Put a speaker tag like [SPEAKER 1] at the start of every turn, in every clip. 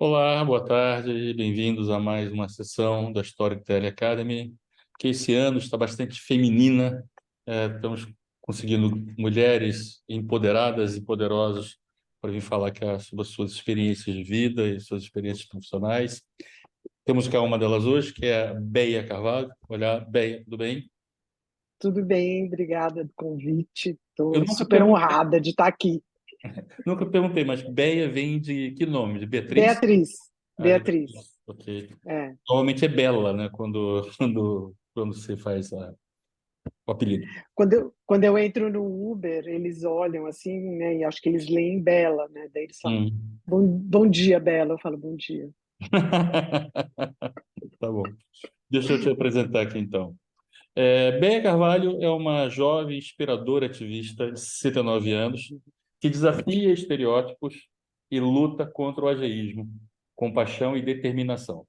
[SPEAKER 1] Olá, boa tarde, bem-vindos a mais uma sessão da Storytelling Academy, que esse ano está bastante feminina. Estamos conseguindo mulheres empoderadas e poderosas para vir falar cá sobre as suas experiências de vida e suas experiências profissionais. Temos cá uma delas hoje, que é a Beia Carvalho. Olá, Beia, tudo bem?
[SPEAKER 2] Tudo bem, obrigada do convite.
[SPEAKER 1] Eu
[SPEAKER 2] Estou
[SPEAKER 1] nunca
[SPEAKER 2] super
[SPEAKER 1] perguntei,
[SPEAKER 2] honrada de estar aqui.
[SPEAKER 1] nunca perguntei, mas Beia vem de que nome? De Beatriz?
[SPEAKER 2] Beatriz,
[SPEAKER 1] Ah, de
[SPEAKER 2] Beatriz.
[SPEAKER 1] Beatriz. Ok.
[SPEAKER 2] É.
[SPEAKER 1] Normalmente é Bela, né? Quando você faz o apelido.
[SPEAKER 2] Quando eu entro no Uber, eles olham assim, né, e acho que eles leem Bela, né? Daí eles falam,
[SPEAKER 1] Hum.
[SPEAKER 2] bom dia, Bela. Eu falo, bom dia.
[SPEAKER 1] Tá bom. Deixa eu te apresentar aqui então. Béa Carvalho é uma jovem, inspiradora ativista de 69 anos que desafia estereótipos e luta contra o ageísmo, com paixão e determinação.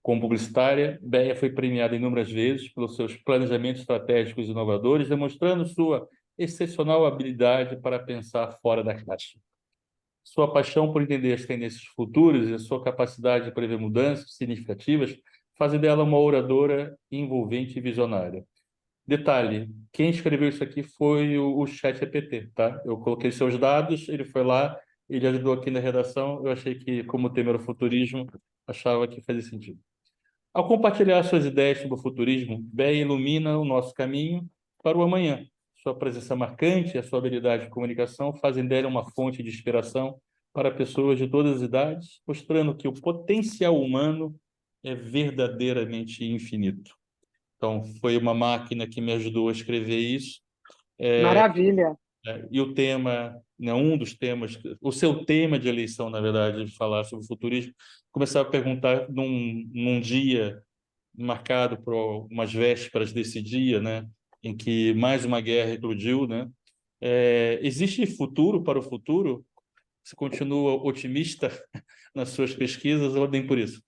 [SPEAKER 1] Como publicitária, Béa foi premiada inúmeras vezes pelos seus planejamentos estratégicos inovadores, demonstrando sua excepcional habilidade para pensar fora da caixa. Sua paixão por entender as tendências futuras e a sua capacidade de prever mudanças significativas fazem dela uma oradora envolvente e visionária. Detalhe, quem escreveu isso aqui foi o ChatGPT, tá? Eu coloquei seus dados, ele foi lá, ele ajudou aqui na redação, eu achei que, como o tema era o futurismo, achava que fazia sentido. Ao compartilhar suas ideias sobre o futurismo, Bé ilumina o nosso caminho para o amanhã. Sua presença marcante e a sua habilidade de comunicação fazem dela uma fonte de inspiração para pessoas de todas as idades, mostrando que o potencial humano é verdadeiramente infinito. Então, foi uma máquina que me ajudou a escrever isso.
[SPEAKER 2] Maravilha.
[SPEAKER 1] E o tema, né, um dos temas, o seu tema de eleição, na verdade, de falar sobre o futurismo, começava a perguntar num dia marcado por umas vésperas desse dia, né, em que mais uma guerra eclodiu, né? Existe futuro para o futuro? Você continua otimista nas suas pesquisas ou nem por isso?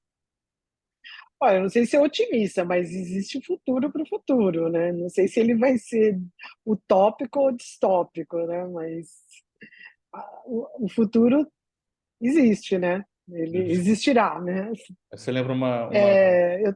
[SPEAKER 2] Olha, eu não sei se é otimista, mas existe um futuro para o futuro, né? Não sei se ele vai ser utópico ou distópico, né? Mas o futuro existe, né? Ele existirá, né?
[SPEAKER 1] Você lembra
[SPEAKER 2] Eu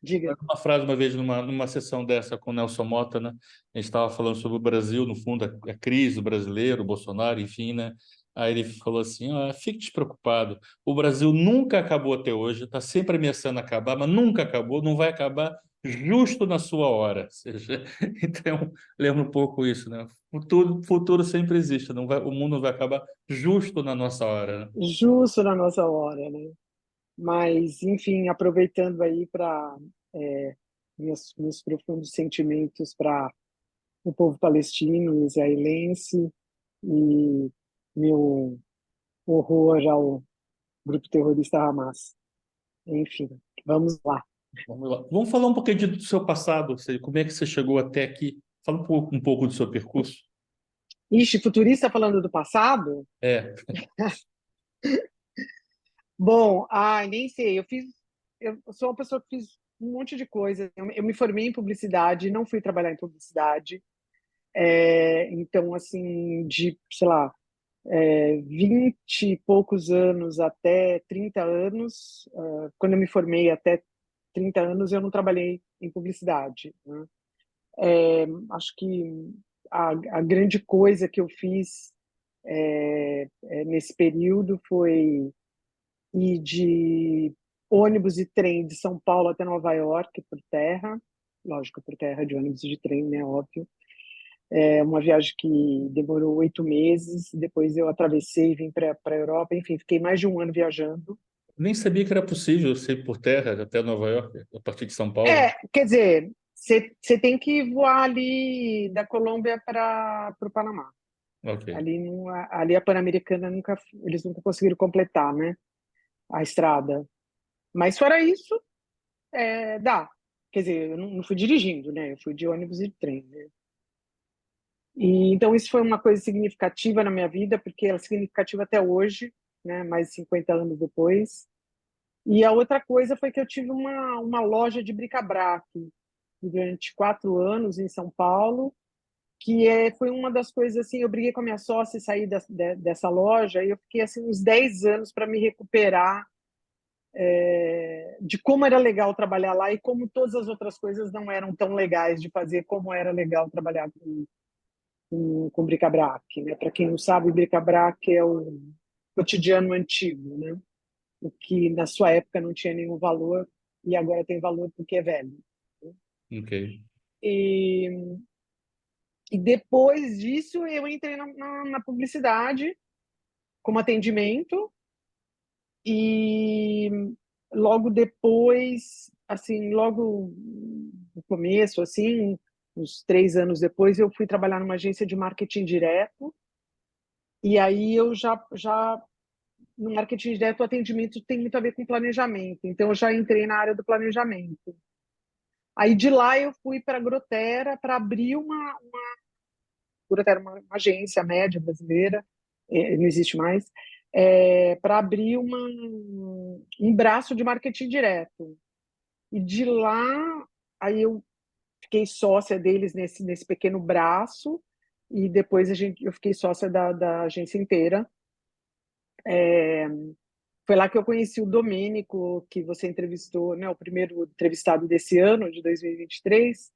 [SPEAKER 2] diga.
[SPEAKER 1] uma frase uma vez numa sessão dessa com o Nelson Mota, né? A gente estava falando sobre o Brasil, no fundo, a crise do brasileiro, o Bolsonaro, enfim, né? Aí ele falou assim: fique despreocupado, o Brasil nunca acabou até hoje, está sempre ameaçando acabar, mas nunca acabou, não vai acabar justo na sua hora. Ou seja, então, lembra um pouco isso, né? Futuro sempre existe, não vai, o mundo não vai acabar justo na nossa hora, né?
[SPEAKER 2] Justo na nossa hora, né? Mas, enfim, aproveitando aí para meus profundos sentimentos para o povo palestino, israelense, e meu horror ao grupo terrorista Hamas. Enfim, vamos lá.
[SPEAKER 1] Vamos lá. Vamos falar um pouquinho do seu passado, como é que você chegou até aqui? Fala um pouco do seu percurso.
[SPEAKER 2] Ixi, futurista falando do passado?
[SPEAKER 1] É,
[SPEAKER 2] Bom, ai, nem sei. Eu sou uma pessoa que fiz um monte de coisa. Eu me formei em publicidade, não fui trabalhar em publicidade. Então, assim, sei lá, 20 e poucos anos até 30 anos, quando eu me formei até 30 anos, eu não trabalhei em publicidade, né? Acho que a grande coisa que eu fiz nesse período foi ir de ônibus e trem de São Paulo até Nova York por terra, lógico, por terra de ônibus e de trem, né, óbvio. Uma viagem que demorou 8 meses, depois eu atravessei e vim para a Europa, enfim, fiquei mais de um ano viajando.
[SPEAKER 1] nem sabia que era possível ser por terra até Nova York, a partir de São Paulo.
[SPEAKER 2] Quer dizer, você tem que voar ali da Colômbia para o Panamá.
[SPEAKER 1] Ok.
[SPEAKER 2] Ali a Pan-Americana eles nunca conseguiram completar, né, a estrada. Mas fora isso, dá. Quer dizer, eu não fui dirigindo, né? Eu fui de ônibus e de trem, né? E então isso foi uma coisa significativa na minha vida, porque ela é significativa até hoje, né? Mais de 50 anos depois. E a outra coisa foi que eu tive uma loja de bric-a-brac durante 4 anos em São Paulo, foi uma das coisas assim, eu briguei com a minha sócia e saí dessa loja, e eu fiquei assim uns 10 anos para me recuperar de como era legal trabalhar lá e como todas as outras coisas não eram tão legais de fazer como era legal trabalhar com bric-a-brac, né? Para quem não sabe, bric-a-brac é o cotidiano antigo, né? O que na sua época não tinha nenhum valor e agora tem valor porque é velho.
[SPEAKER 1] Ok.
[SPEAKER 2] E, e depois disso eu entrei na publicidade como atendimento e logo depois, assim, logo no começo, assim, uns 3 anos depois, eu fui trabalhar numa agência de marketing direto. E aí eu já no marketing direto, o atendimento tem muito a ver com planejamento. Então eu já entrei na área do planejamento. Aí de lá eu fui para a Grotera para abrir Grotera é uma agência média brasileira, não existe mais, para abrir um braço de marketing direto. E de lá, aí eu fiquei sócia deles nesse pequeno braço, e depois eu fiquei sócia da agência inteira. Foi lá que eu conheci o Domênico, que você entrevistou, né, o primeiro entrevistado desse ano, de 2023,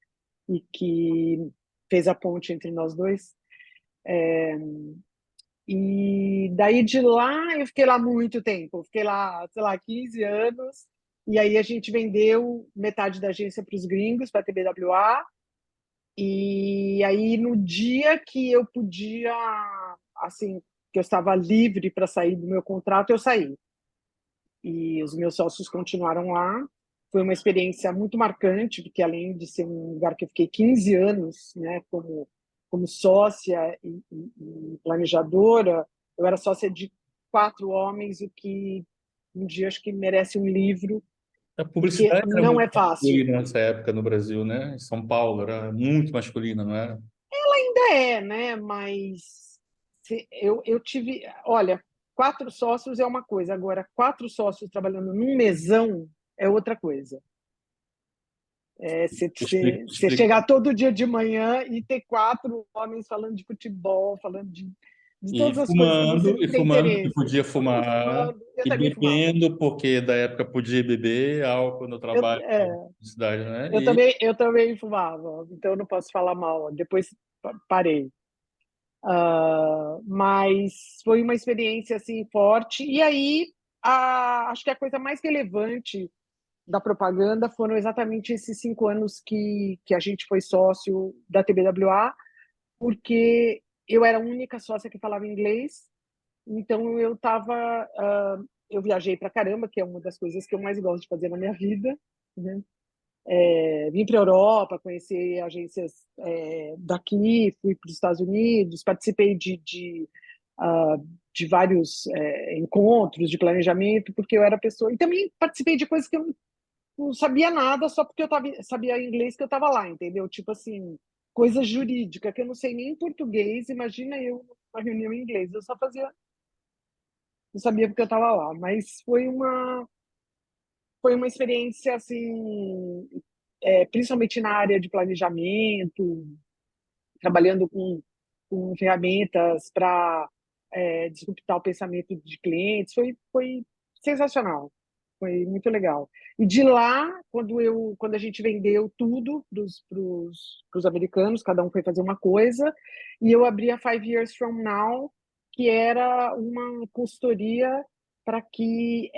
[SPEAKER 2] e que fez a ponte entre nós dois. E daí de lá, eu fiquei lá muito tempo, fiquei lá, sei lá, 15 anos, e aí a gente vendeu metade da agência para os gringos, para a TBWA, e aí no dia que eu podia, assim, que eu estava livre para sair do meu contrato, eu saí. E os meus sócios continuaram lá. Foi uma experiência muito marcante, porque além de ser um lugar que eu fiquei 15 anos, né, como sócia e planejadora, eu era sócia de 4 homens, o que um dia acho que merece um livro,
[SPEAKER 1] A
[SPEAKER 2] porque
[SPEAKER 1] publicidade era
[SPEAKER 2] não
[SPEAKER 1] muito
[SPEAKER 2] é fácil.
[SPEAKER 1] masculina nessa época no Brasil, né? Em São Paulo era muito masculina, não era?
[SPEAKER 2] Ainda é, né? Mas eu tive, olha, 4 sócios é uma coisa, agora 4 sócios trabalhando num mesão é outra coisa. Você
[SPEAKER 1] Explica.
[SPEAKER 2] chegar todo dia de manhã e ter 4 homens falando de futebol, falando de todas as coisas que você não
[SPEAKER 1] E
[SPEAKER 2] tem
[SPEAKER 1] fumando, que
[SPEAKER 2] interesse.
[SPEAKER 1] podia
[SPEAKER 2] Todo mundo
[SPEAKER 1] fumar,
[SPEAKER 2] fumando. Eu
[SPEAKER 1] e
[SPEAKER 2] também fumava.
[SPEAKER 1] bebendo, porque da época podia beber álcool no
[SPEAKER 2] Eu,
[SPEAKER 1] trabalho, na
[SPEAKER 2] é,
[SPEAKER 1] cidade, né?
[SPEAKER 2] eu também fumava, então eu não posso falar mal. Depois parei. Mas foi uma experiência assim forte. E aí, acho que a coisa mais relevante da propaganda foram exatamente esses 5 anos que a gente foi sócio da TBWA, porque eu era a única sócia que falava inglês, então eu viajei para caramba, que é uma das coisas que eu mais gosto de fazer na minha vida, né? Vim para a Europa, conheci agências daqui, fui para os Estados Unidos, participei ah, de vários encontros de planejamento, porque eu era pessoa. E também participei de coisas que eu não sabia nada só porque sabia inglês que eu estava lá, entendeu? Tipo assim, coisa jurídica que eu não sei nem em português, imagina eu numa reunião em inglês. Eu só fazia, não sabia porque eu estava lá, mas foi uma experiência assim, principalmente na área de planejamento, trabalhando com ferramentas para disruptar o pensamento de clientes, foi sensacional, foi muito legal. E de lá, quando a gente vendeu tudo para os americanos, cada um foi fazer uma coisa, e eu abri a 5 Years From Now, que era uma consultoria para que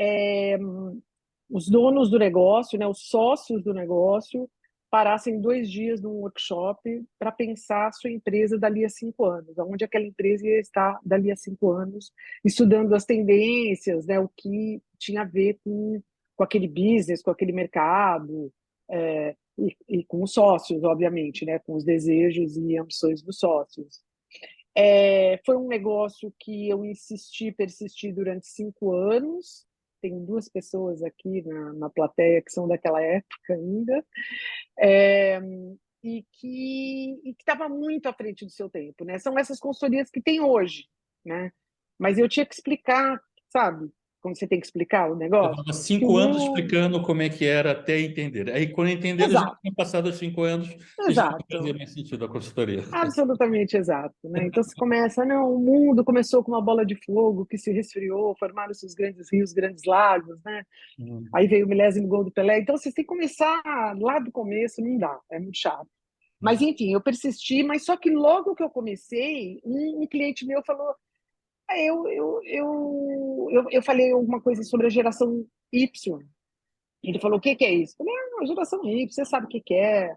[SPEAKER 2] os donos do negócio, né, os sócios do negócio, parassem 2 dias num workshop para pensar a sua empresa dali a 5 anos, aonde aquela empresa ia estar dali a 5 anos, estudando as tendências, né, o que tinha a ver com aquele business, com aquele mercado, e com os sócios, obviamente, né, com os desejos e ambições dos sócios. Foi um negócio que eu insisti, persisti durante 5 anos. Tem 2 pessoas aqui na plateia que são daquela época ainda, é, e que estava muito à frente do seu tempo, né? São essas consultorias que tem hoje, né? Mas eu tinha que explicar, sabe? quando você tem que explicar o
[SPEAKER 1] Eu
[SPEAKER 2] negócio.
[SPEAKER 1] estava
[SPEAKER 2] Que o
[SPEAKER 1] 5 anos
[SPEAKER 2] mundo...
[SPEAKER 1] explicando como é que era até entender. Aí, quando entenderam, já
[SPEAKER 2] Exato,
[SPEAKER 1] tinham passado os 5 anos e já não fazia
[SPEAKER 2] exato.
[SPEAKER 1] mais sentido a consultoria.
[SPEAKER 2] Absolutamente exato, né? Então você começa, não, o mundo começou com uma bola de fogo que se resfriou, formaram-se os grandes rios, grandes lagos, né?
[SPEAKER 1] Hum.
[SPEAKER 2] Aí veio o milésimo gol do Pelé. Então vocês têm que começar lá do começo, não dá, é muito chato. Mas enfim, eu persisti, mas só que logo que eu comecei, um cliente meu falou, eu falei alguma coisa sobre a geração Y. Ele falou, o que que é isso? Eu falei, a geração Y, você sabe o que que é?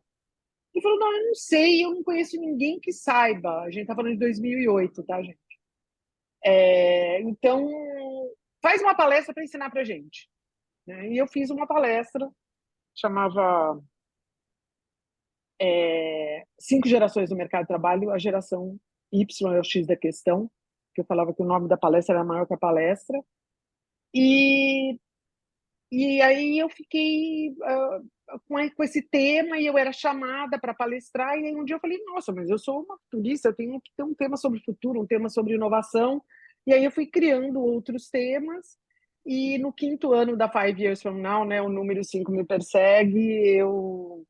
[SPEAKER 2] Ele falou, não, eu não sei, eu não conheço ninguém que saiba. A gente tá falando de 2008, tá, gente? Então, faz uma palestra para ensinar pra gente. Né? E eu fiz uma palestra, chamava Cinco Gerações do Mercado de Trabalho, a geração Y é o X da questão, que eu falava que o nome da palestra era maior que a palestra. E aí eu fiquei com esse tema e eu era chamada para palestrar. E aí um dia eu falei, nossa, mas eu sou uma futurista, eu tenho que ter um tema sobre futuro, um tema sobre inovação. E aí eu fui criando outros temas. E no quinto ano da Five Years From Now, né, o número 5 me persegue, eu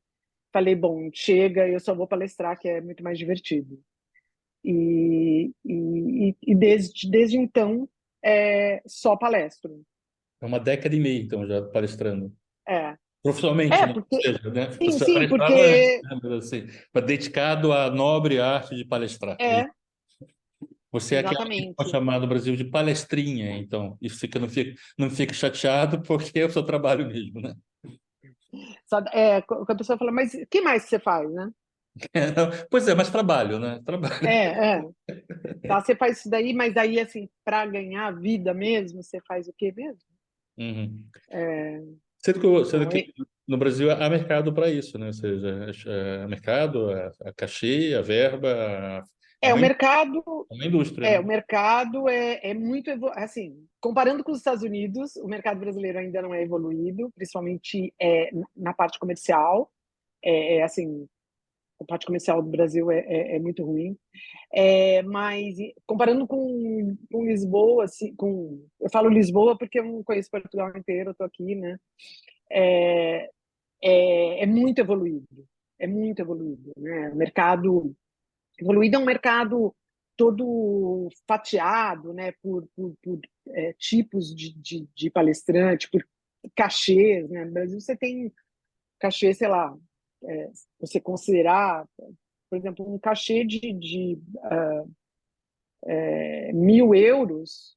[SPEAKER 2] falei, bom, chega, eu só vou palestrar, que é muito mais divertido. E desde então, só palestro.
[SPEAKER 1] É uma década e meia, então, já palestrando.
[SPEAKER 2] É,
[SPEAKER 1] Profissionalmente, né? Ou
[SPEAKER 2] porque
[SPEAKER 1] seja, né?
[SPEAKER 2] sim,
[SPEAKER 1] Você
[SPEAKER 2] sim,
[SPEAKER 1] palestrava antes,
[SPEAKER 2] porque
[SPEAKER 1] né? Mas, assim, mas dedicado à nobre arte de palestrar.
[SPEAKER 2] é,
[SPEAKER 1] Você é aquela que pode
[SPEAKER 2] exatamente.
[SPEAKER 1] chamar no Brasil de palestrinha, então. Isso não fica chateado, porque é o seu trabalho mesmo, né?
[SPEAKER 2] Quando a pessoa fala, mas o que mais que você faz, né?
[SPEAKER 1] Pois é, mas trabalho, né? Trabalho.
[SPEAKER 2] É. Tá, você faz isso daí, mas daí, assim, para ganhar vida mesmo, você faz o quê mesmo?
[SPEAKER 1] Uhum.
[SPEAKER 2] É,
[SPEAKER 1] Sendo
[SPEAKER 2] não,
[SPEAKER 1] que no Brasil há mercado para isso, né? Ou seja, mercado, a cachê, a verba, é
[SPEAKER 2] é,
[SPEAKER 1] uma,
[SPEAKER 2] o mercado,
[SPEAKER 1] é uma indústria,
[SPEAKER 2] é,
[SPEAKER 1] né?
[SPEAKER 2] o mercado é muito, assim, comparando com os Estados Unidos, o mercado brasileiro ainda não é evoluído, principalmente na parte comercial, assim, a parte comercial do Brasil é muito ruim. Mas comparando com Lisboa, assim, eu falo Lisboa porque eu não conheço Portugal inteiro, eu estou aqui, né? É, é muito evoluído, é muito evoluído, né? O mercado evoluído é um mercado todo fatiado, né? Por tipos de palestrante, por cachês, né? No Brasil você tem cachê, sei lá, você considerar, por exemplo, um cachê de 1.000 euros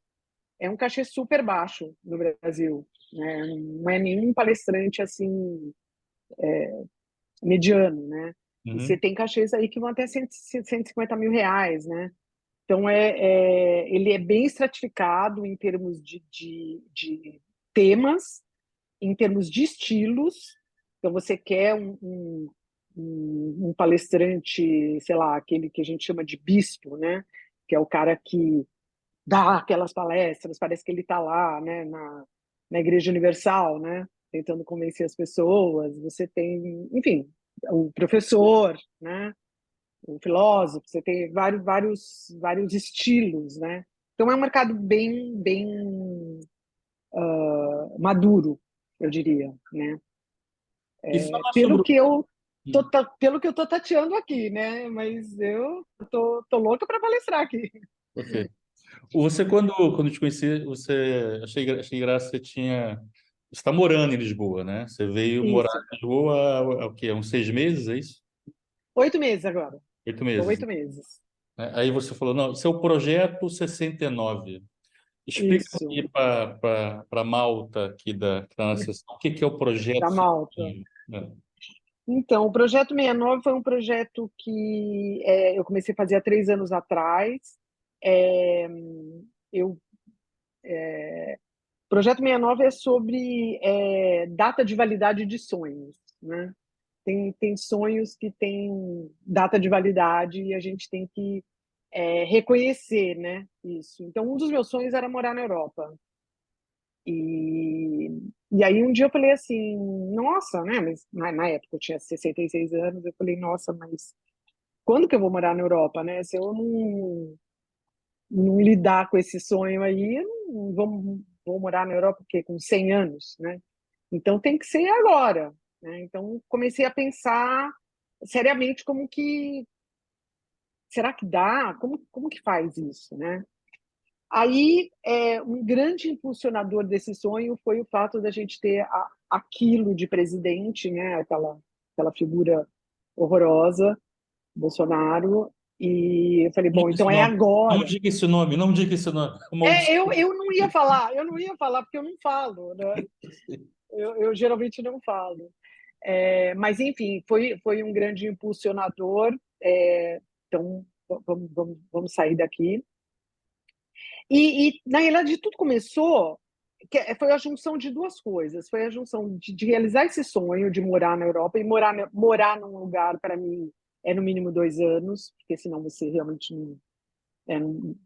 [SPEAKER 2] é um cachê super baixo no Brasil, né? Não é nenhum palestrante assim mediano, né? E você
[SPEAKER 1] Uhum.
[SPEAKER 2] tem cachês aí que vão até 150 mil reais, né? Então ele é bem estratificado em termos de temas, em termos de estilos. Então você quer um palestrante, sei lá, aquele que a gente chama de bispo, né? Que é o cara que dá aquelas palestras, parece que ele está lá, né, na Igreja Universal, né, tentando convencer as pessoas. Você tem, enfim, o professor, né, o filósofo. Você tem vários estilos, né. Então é um mercado bem maduro, eu diria, né.
[SPEAKER 1] E fala
[SPEAKER 2] Pelo
[SPEAKER 1] sobre
[SPEAKER 2] que eu
[SPEAKER 1] o.
[SPEAKER 2] pelo que eu tô tateando aqui, né, mas eu tô louca para palestrar aqui.
[SPEAKER 1] Ok. Você, quando te conheci, achei graça, você está morando em Lisboa, né? Você veio morar
[SPEAKER 2] Isso.
[SPEAKER 1] em Lisboa há o quê? Há uns 6 meses, é isso?
[SPEAKER 2] 8 meses agora.
[SPEAKER 1] Oito
[SPEAKER 2] Tô
[SPEAKER 1] meses.
[SPEAKER 2] 8 meses.
[SPEAKER 1] Né? Aí você falou, não, isso é o Projeto 69. Explica
[SPEAKER 2] Isso,
[SPEAKER 1] aí para Malta aqui da nossa sessão, o que que é o Projeto
[SPEAKER 2] da Malta.
[SPEAKER 1] 69? Né?
[SPEAKER 2] Então, o Projeto 69 foi um projeto que eu comecei a fazer há 3 anos atrás. É, eu, o Projeto 69 é sobre data de validade de sonhos, né? Tem sonhos que têm data de validade e a gente tem que reconhecer, né, isso. Então, um dos meus sonhos era morar na Europa. E aí um dia eu falei assim, nossa, né? Mas na época eu tinha 66 anos, eu falei, nossa, mas quando que eu vou morar na Europa, né? Se eu não lidar com esse sonho aí, eu não vou. vou morar na Europa porque com 100 anos, né? Então tem que ser agora, né? Então comecei a pensar seriamente como que será que dá? Como que faz isso, né? Aí, um grande impulsionador desse sonho foi o fato da gente ter aquilo de presidente, né? Aquela figura horrorosa, Bolsonaro. E eu falei,
[SPEAKER 1] Não
[SPEAKER 2] bom,
[SPEAKER 1] diga esse
[SPEAKER 2] então é
[SPEAKER 1] nome. Não
[SPEAKER 2] agora.
[SPEAKER 1] diga esse nome, não diga esse nome.
[SPEAKER 2] Eu não ia falar porque eu não falo, né? Eu geralmente não falo. Mas, enfim, foi um grande impulsionador. Então, vamos sair daqui. Na realidade, tudo começou, foi a junção de duas coisas. Foi a junção de realizar esse sonho de morar na Europa, e morar num lugar, para mim, é no mínimo 2 anos, porque senão você realmente não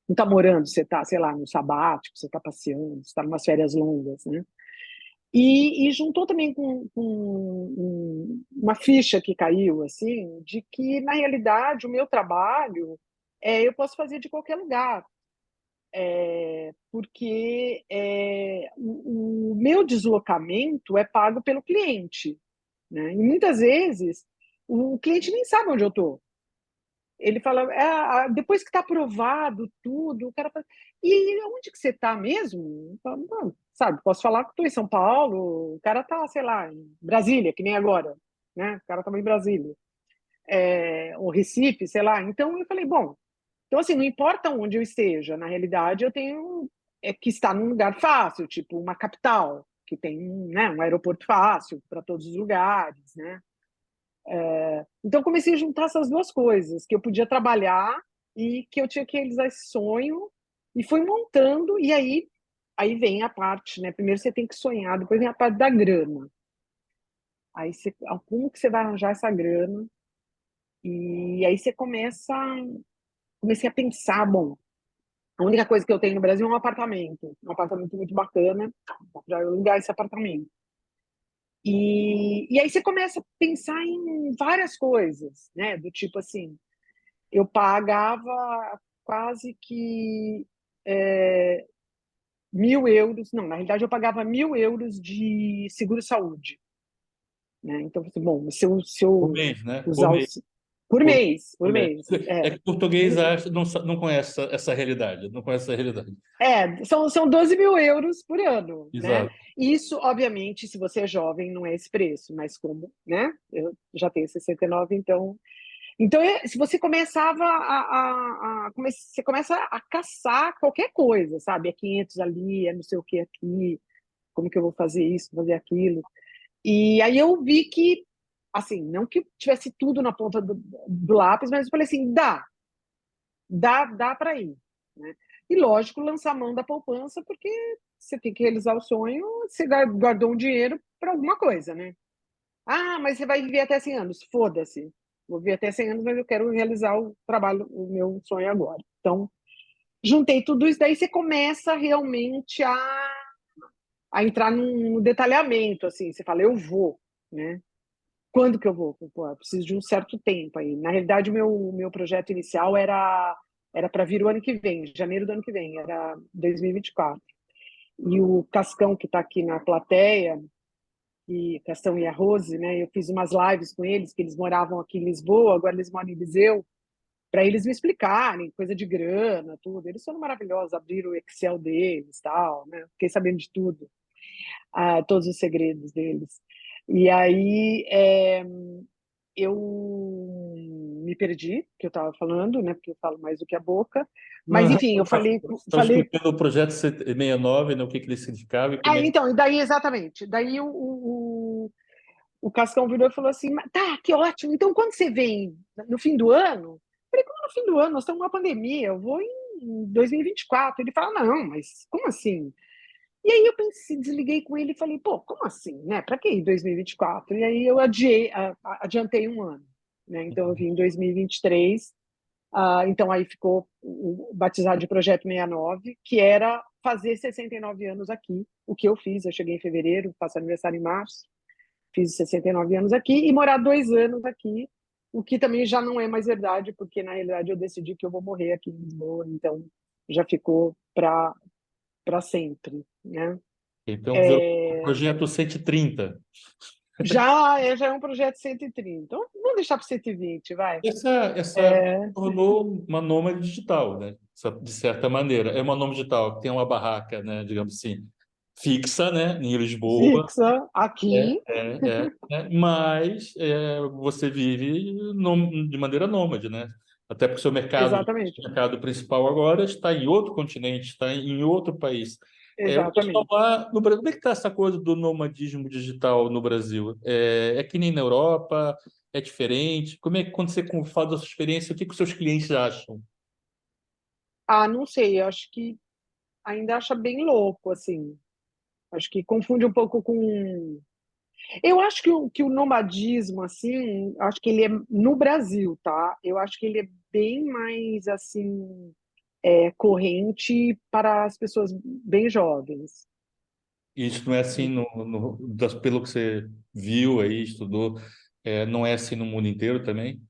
[SPEAKER 2] está morando, você está, sei lá, no sabático, você está passeando, você está em umas férias longas, né? E juntou também com uma ficha que caiu, assim, de que, na realidade, o meu trabalho eu posso fazer de qualquer lugar, porque o meu deslocamento é pago pelo cliente, né? E muitas vezes o cliente nem sabe onde eu estou. Ele fala, depois que está aprovado tudo, o cara fala, e onde que você está mesmo? Eu falo, não, sabe, posso falar que estou em São Paulo, o cara está, sei lá, em Brasília, que nem agora, né? O cara estava em Brasília, ou Recife, sei lá. Então eu falei, bom, então assim, não importa onde eu esteja, na realidade eu tenho que estar num lugar fácil, tipo uma capital, que tem, né, um aeroporto fácil para todos os lugares, né? Então, comecei a juntar essas duas coisas, que eu podia trabalhar e que eu tinha que realizar esse sonho, e fui montando, e aí vem a parte, né? Primeiro você tem que sonhar, depois vem a parte da grana. Aí como que você vai arranjar essa grana? E aí comecei a pensar, bom, a única coisa que eu tenho no Brasil é um apartamento muito bacana, para eu alugar esse apartamento. E aí você começa a pensar em várias coisas, né? Do tipo assim, eu pagava quase que 1.000 euros. Não, na realidade eu pagava 1.000 euros de seguro-saúde, né? Então, assim, bom, se
[SPEAKER 1] Por
[SPEAKER 2] eu
[SPEAKER 1] mês, né? Por
[SPEAKER 2] usar
[SPEAKER 1] mês.
[SPEAKER 2] por
[SPEAKER 1] Por
[SPEAKER 2] por
[SPEAKER 1] mês.
[SPEAKER 2] mês,
[SPEAKER 1] É que o português acha, não, não conhece essa realidade. Não conhece essa realidade.
[SPEAKER 2] são 12.000 euros por ano, né?
[SPEAKER 1] Exato.
[SPEAKER 2] Isso, obviamente, se você é jovem, não é esse preço, mas como, né? Eu já tenho 69, então, se você começava você começa a caçar qualquer coisa, sabe? É 500 ali, é não sei o que aqui, como que eu vou fazer isso, fazer aquilo. E aí eu vi que, assim, não que tivesse tudo na ponta do lápis, mas eu falei assim, dá para ir, né? E lógico, lançar a mão da poupança, porque você tem que realizar o sonho, você guardou um dinheiro para alguma coisa, né? Ah, mas você vai viver até 100 anos. Foda-se. Vou viver até 100 anos, mas eu quero realizar o trabalho, o meu sonho agora. Então, juntei tudo isso, daí você começa realmente a entrar no detalhamento, assim. Você fala, eu vou, né? Quando que eu vou? Pô, eu preciso de um certo tempo aí. Na realidade, o meu projeto inicial era para vir o ano que vem, janeiro do ano que vem, era 2024. E o Cascão, que está aqui na plateia, e Castão e a Rose, né? Eu fiz umas lives com eles, que eles moravam aqui em Lisboa, agora eles moram em Viseu, para eles me explicarem coisa de grana, tudo. Eles são maravilhosos, abriram o Excel deles, tal, né? Fiquei sabendo de tudo, todos os segredos deles. E aí eu me perdi, que eu estava falando, né? Porque eu falo mais do que a boca. Mas
[SPEAKER 1] Não,
[SPEAKER 2] enfim, eu
[SPEAKER 1] estava
[SPEAKER 2] falei.
[SPEAKER 1] explicando o projeto 69, né, o que ele significava e como é que.
[SPEAKER 2] Então, e daí exatamente. Daí o Cascão virou e falou assim: tá, que ótimo. Então, quando você vem no fim do ano? Eu falei: como no fim do ano? Nós estamos numa pandemia, eu vou em 2024. Ele fala: não, mas como assim? E aí eu pensei, desliguei com ele e falei: pô, como assim, né? Para que em 2024? E aí eu adiantei um ano, né? Então eu vim em 2023. Então aí ficou batizado de Projeto 69, que era fazer 69 anos aqui, o que eu fiz. Eu cheguei em fevereiro, faço aniversário em março, fiz 69 anos aqui e morar 2 anos aqui, o que também já não é mais verdade, porque na realidade eu decidi que eu vou morrer aqui em Lisboa, então já ficou para para sempre, né?
[SPEAKER 1] Então, virou o projeto 130.
[SPEAKER 2] Já é um projeto 130. Então, vamos deixar para 120, vai.
[SPEAKER 1] Essa
[SPEAKER 2] É,
[SPEAKER 1] tornou uma nômade digital, né? De certa maneira. É uma nômade digital que tem uma barraca, né? Digamos assim, fixa, né? Em Lisboa.
[SPEAKER 2] fixa aqui,
[SPEAKER 1] Mas você vive de maneira nômade, né? Até porque o
[SPEAKER 2] exatamente,
[SPEAKER 1] seu mercado principal agora está em outro continente, está em outro país. O pessoal
[SPEAKER 2] exatamente.
[SPEAKER 1] lá no Brasil, como é que está essa coisa do nomadismo digital no Brasil? É que nem na Europa? É diferente? Como é que quando você faz a sua experiência, o que que os seus clientes acham?
[SPEAKER 2] Ah, não sei, eu acho que ainda acha bem louco, assim. Acho que confunde um pouco com. Eu acho que o nomadismo, assim, acho que ele é no Brasil, tá? Eu acho que ele é bem mais, assim, corrente para as pessoas bem jovens.
[SPEAKER 1] Isso não é assim pelo que você viu aí, estudou, não é assim no mundo inteiro também?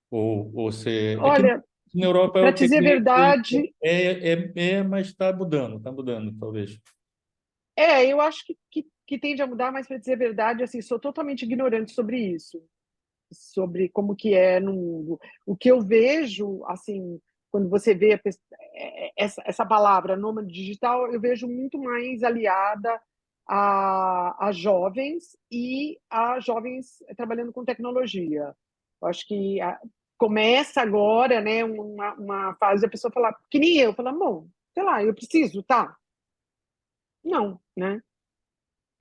[SPEAKER 1] Ou você. É que
[SPEAKER 2] Olha,
[SPEAKER 1] na Europa
[SPEAKER 2] para
[SPEAKER 1] eu
[SPEAKER 2] dizer a
[SPEAKER 1] peguei.
[SPEAKER 2] verdade,
[SPEAKER 1] Mas está mudando, talvez.
[SPEAKER 2] eu acho que tende a mudar, mas para dizer a verdade, assim, sou totalmente ignorante sobre isso, sobre como que é no mundo. O que eu vejo, assim, quando você vê essa palavra nômade digital, eu vejo muito mais aliada a jovens e a jovens trabalhando com tecnologia. Eu acho que começa agora, né, uma fase da pessoa falar, que nem eu, falar, bom, sei lá, eu preciso, tá? Não, né?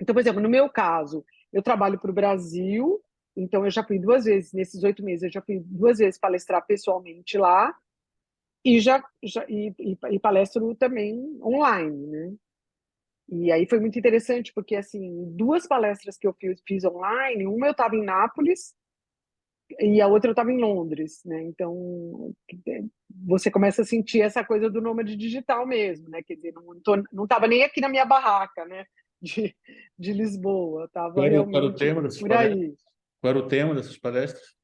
[SPEAKER 2] Então, por exemplo, no meu caso, eu trabalho para o Brasil, então eu já fui 2 vezes, nesses 8 meses, eu já fui 2 vezes palestrar pessoalmente lá e palestro também online, né? E aí foi muito interessante, porque, assim, 2 palestras que eu fiz online, uma eu estava em Nápoles e a outra eu estava em Londres, né? Então, você começa a sentir essa coisa do nômade digital mesmo, né? Quer dizer, não estava nem aqui na minha barraca, né? De, de Lisboa, estava
[SPEAKER 1] Qual era o
[SPEAKER 2] realmente
[SPEAKER 1] tema dessas
[SPEAKER 2] por
[SPEAKER 1] palestras?
[SPEAKER 2] aí.
[SPEAKER 1] Qual era o tema dessas palestras?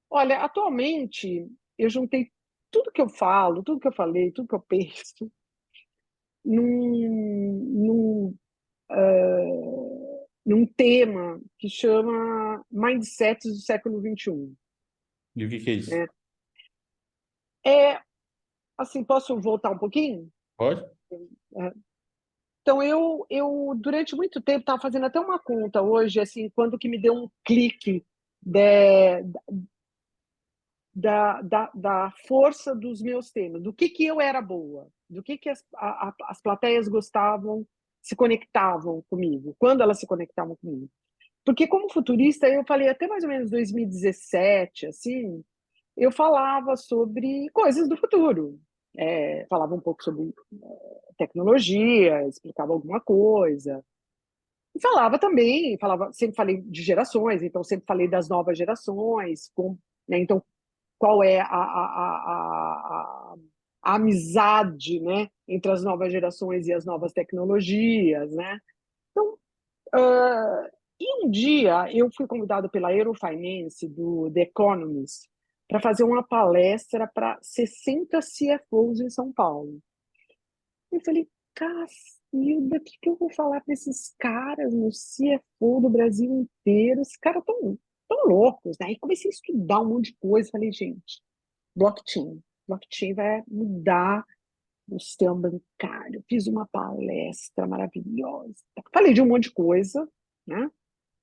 [SPEAKER 2] Olha, atualmente eu juntei tudo que eu falo, tudo que eu falei, tudo que eu penso num, num tema que chama Mindsets do século XXI.
[SPEAKER 1] E o que que é isso?
[SPEAKER 2] Né? É, assim, posso voltar um pouquinho?
[SPEAKER 1] Pode?
[SPEAKER 2] É. Então, eu durante muito tempo estava fazendo até uma conta hoje, assim, quando que me deu um clique de, da força dos meus temas, do que eu era boa, do que as plateias gostavam, se conectavam comigo, quando elas se conectavam comigo. Porque como futurista, eu falei até mais ou menos 2017, assim, eu falava sobre coisas do futuro. Falava um pouco sobre tecnologia, explicava alguma coisa. E falava também, sempre falei de gerações, então sempre falei das novas gerações, né, então qual é a amizade, né, entre as novas gerações e as novas tecnologias, né? Então, e um dia eu fui convidado pela Eurofinance, do The Economist, para fazer uma palestra para 60 CFOs em São Paulo. Eu falei, Cacilda, o que eu vou falar para esses caras no CFO do Brasil inteiro? Esses caras tão loucos, né? Aí comecei a estudar um monte de coisa. Falei, gente, blockchain. Blockchain vai mudar o sistema bancário. Fiz uma palestra maravilhosa. Falei de um monte de coisa, né?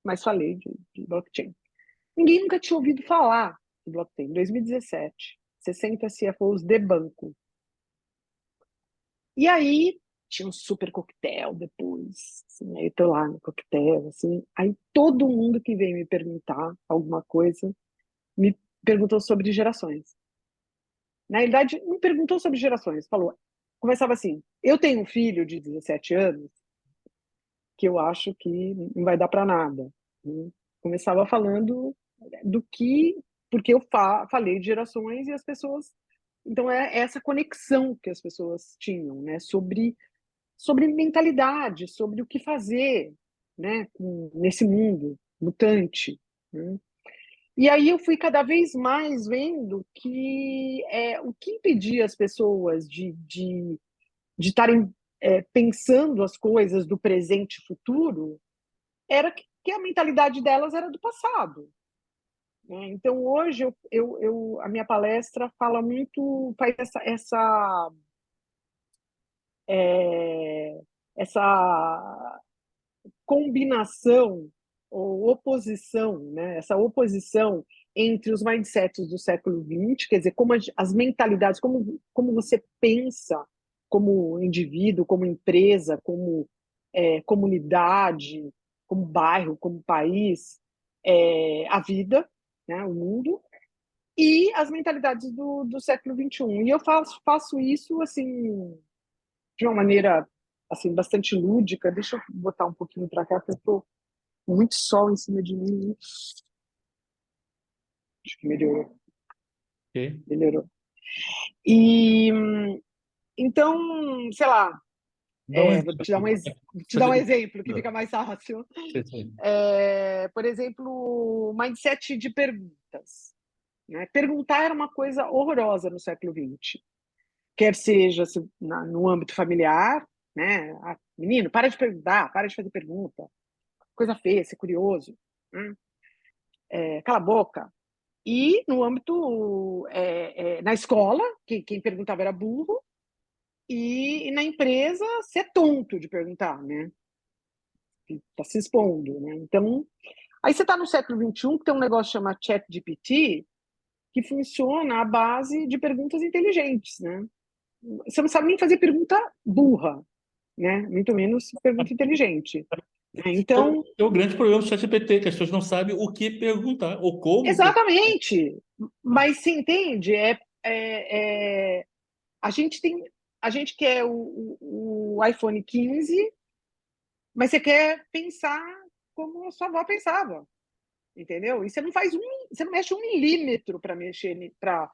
[SPEAKER 2] Mas falei de blockchain. Ninguém nunca tinha ouvido falar de blockchain. Em 2017, 60 CFOs de banco. E aí tinha um super coquetel depois. Assim, aí eu tô lá no coquetel, assim. Aí todo mundo que veio me perguntar alguma coisa me perguntou sobre gerações. Na realidade, não perguntou sobre gerações, falou. Começava assim: eu tenho um filho de 17 anos que eu acho que não vai dar para nada. Né? Começava falando do que. Porque eu falei de gerações e as pessoas. Então, é essa conexão que as pessoas tinham, né? Sobre mentalidade, sobre o que fazer, né? Nesse mundo mutante. Né? E aí eu fui cada vez mais vendo que o que impedia as pessoas de estarem pensando as coisas do presente e futuro, era que a mentalidade delas era do passado, né? Então, hoje, a minha palestra fala muito, faz essa combinação ou oposição, né? Essa oposição entre os mindsets do século XX, quer dizer, como as mentalidades, como você pensa como indivíduo, como empresa, como comunidade, como bairro, como país, a vida, né? O mundo, e as mentalidades do século XXI. E eu faço isso assim de uma maneira assim bastante lúdica. Deixa eu botar um pouquinho para cá, porque eu estou muito sol em cima de mim. Acho que melhorou.
[SPEAKER 1] Ok?
[SPEAKER 2] Melhorou. E então, sei lá,
[SPEAKER 1] Dá um
[SPEAKER 2] vou
[SPEAKER 1] exemplo.
[SPEAKER 2] te dar um exemplo que fica mais fácil.
[SPEAKER 1] Sim, sim.
[SPEAKER 2] Por exemplo, mindset de perguntas, né? Perguntar era uma coisa horrorosa no século XX. Quer seja no âmbito familiar, né? Menino, para de perguntar, para de fazer pergunta. Coisa feia, ser curioso. Né? Cala a boca. E no âmbito, na escola, quem perguntava era burro, e na empresa, ser tonto de perguntar, né? Está se expondo, né? Então, aí você está no século XXI, que tem um negócio chamado ChatGPT, que funciona à base de perguntas inteligentes, né? Você não sabe nem fazer pergunta burra, né? Muito menos pergunta inteligente. Então,
[SPEAKER 1] É o grande problema do ChatGPT, que as pessoas não sabem o que perguntar ou como perguntar.
[SPEAKER 2] exatamente. Mas se entende, a gente tem, a gente quer o iPhone 15, mas você quer pensar como a sua avó pensava, entendeu? E você não mexe um milímetro para mexer para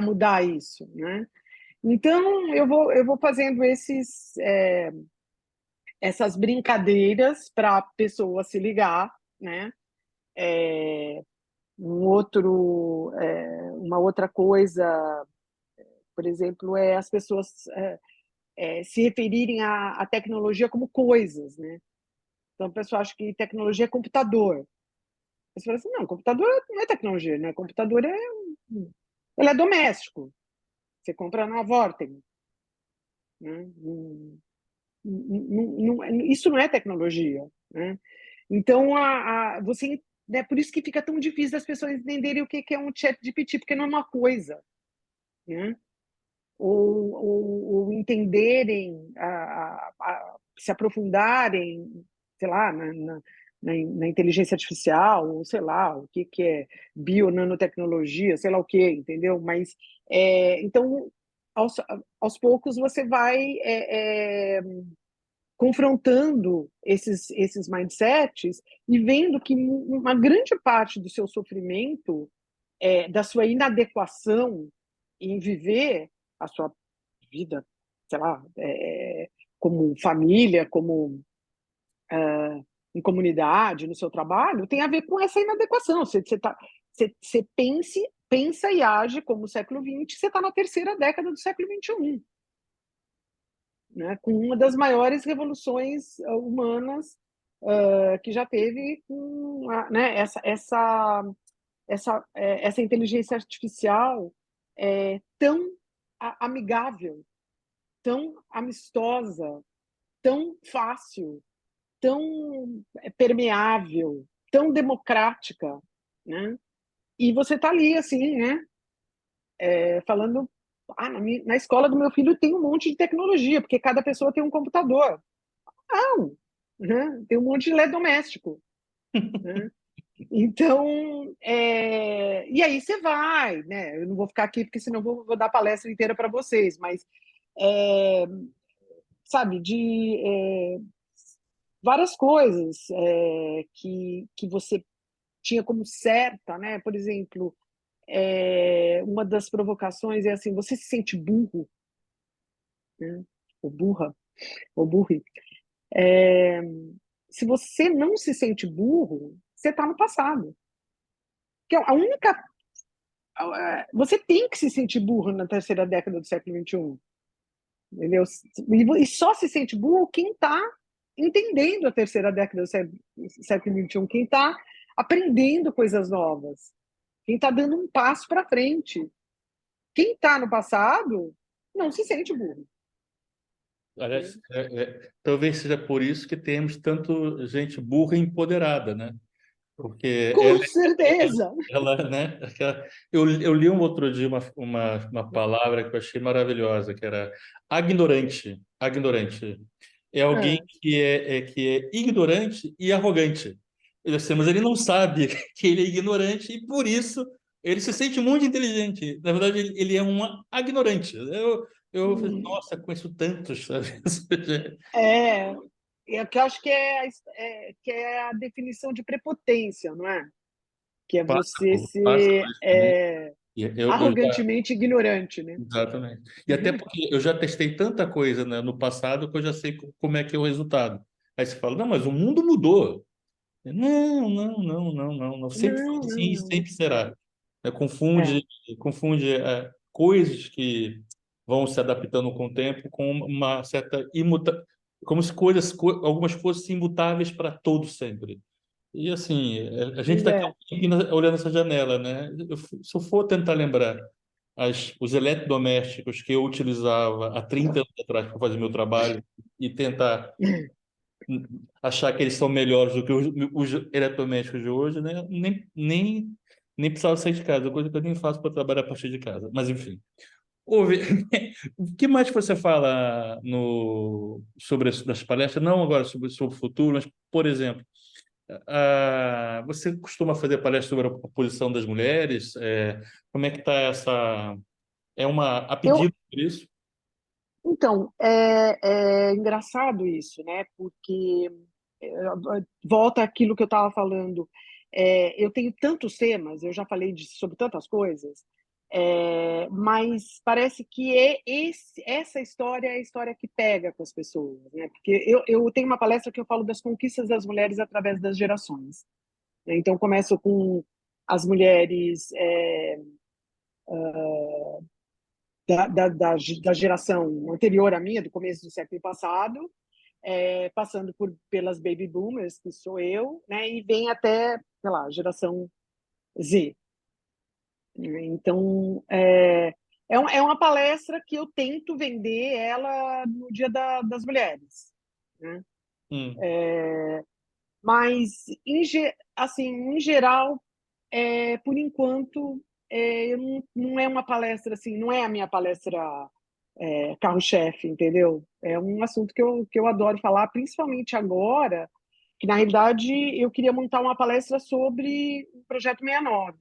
[SPEAKER 2] mudar isso, né? Então eu vou fazendo essas brincadeiras para a pessoa se ligar, né? Uma outra coisa, por exemplo, é as pessoas se referirem à tecnologia como coisas, né? Então, o pessoal acha que tecnologia é computador. Você fala assim, não, computador não é tecnologia, né? Computador ele é doméstico. Você compra na Vorten, né? Isso não é tecnologia, né? Então, né, por isso que fica tão difícil das pessoas entenderem o que é um chat GPT, porque não é uma coisa, né? Ou entenderem, se aprofundarem, sei lá, na inteligência artificial, ou sei lá, o que é bio-nanotecnologia, sei lá o que, entendeu? Mas, então, aos, aos poucos você vai confrontando esses mindsets e vendo que uma grande parte do seu sofrimento, da sua inadequação em viver a sua vida, sei lá, como família, como em comunidade, no seu trabalho, tem a ver com essa inadequação. Você pensa e age como o século XX, você está na terceira década do século XXI, né, com uma das maiores revoluções humanas que já teve, com né, essa inteligência artificial tão amigável, tão amistosa, tão fácil, tão permeável, tão democrática, né? E você está ali, assim, né? Falando, na escola do meu filho tem um monte de tecnologia, porque cada pessoa tem um computador. Não, né? Tem um monte de eletrodoméstico, né? Então, e aí você vai, né? Eu não vou ficar aqui porque senão vou dar a palestra inteira para vocês, mas é, sabe, várias coisas que você tinha como certa, né? Por exemplo, uma das provocações é assim: você se sente burro, né? Ou burra, ou burri. Se você não se sente burro, você está no passado. Que a única você tem que se sentir burro na terceira década do século XXI, entendeu? E só se sente burro quem está entendendo a terceira década do século XXI, quem está aprendendo coisas novas, quem está dando um passo para frente. Quem está no passado não se sente burro.
[SPEAKER 1] Aliás, talvez seja por isso que temos tanto gente burra e empoderada, né? Porque
[SPEAKER 2] Com certeza!
[SPEAKER 1] né? Eu li um outro dia uma palavra que eu achei maravilhosa, que era agnorante. Agnorante. É alguém
[SPEAKER 2] É,
[SPEAKER 1] que é ignorante e arrogante. Ele, assim, mas ele não sabe que ele é ignorante e por isso ele se sente muito inteligente. Na verdade, ele é um ignorante. Eu falei, nossa, conheço tantos, sabe?
[SPEAKER 2] é, é que eu acho que que é a definição de prepotência, não é? Que é você
[SPEAKER 1] Passa
[SPEAKER 2] ser
[SPEAKER 1] por isso também. E eu já,
[SPEAKER 2] arrogantemente ignorante, né?
[SPEAKER 1] exatamente. E até porque eu já testei tanta coisa, né, no passado que eu já sei como é que é o resultado. Aí você fala, não, mas o mundo mudou. Não, não, não, não, não, não. Sempre foi
[SPEAKER 2] Não, não,
[SPEAKER 1] assim e
[SPEAKER 2] não.
[SPEAKER 1] sempre será. Confunde coisas que vão se adaptando com o tempo com uma certa como se algumas fossem imutáveis para todo sempre. E assim, a gente está aqui
[SPEAKER 2] É.
[SPEAKER 1] olhando essa janela, né? Se eu for tentar lembrar os eletrodomésticos que eu utilizava há 30 anos atrás para fazer meu trabalho e tentar achar que eles são melhores do que os eletrodomésticos de hoje, né? Nem precisava sair de casa, coisa que eu nem faço para trabalhar a partir de casa. Mas enfim. Ouve, o que mais você fala sobre as palestras? Não agora sobre o futuro, mas, por exemplo, você costuma fazer palestras sobre a posição das mulheres? Como é que está essa... a
[SPEAKER 2] Eu,
[SPEAKER 1] pedido por isso?
[SPEAKER 2] então, é engraçado isso, né? Porque volta àquilo que eu estava falando. Eu tenho tantos temas, eu já falei sobre tantas coisas, mas parece que essa história é a história que pega com as pessoas, né? Porque eu tenho uma palestra que eu falo das conquistas das mulheres através das gerações, né? Então, começo com as mulheres da geração anterior à minha, do começo do século passado, passando pelas baby boomers, que sou eu, né, e vem até, sei lá, geração Z. Então, é uma palestra que eu tento vender ela no Dia das Mulheres, né?
[SPEAKER 1] Hum,
[SPEAKER 2] Mas, assim, em geral, por enquanto, não é uma palestra assim, não é a minha palestra carro-chefe, entendeu? É um assunto que eu adoro falar, principalmente agora, que na realidade eu queria montar uma palestra sobre o Projeto 69,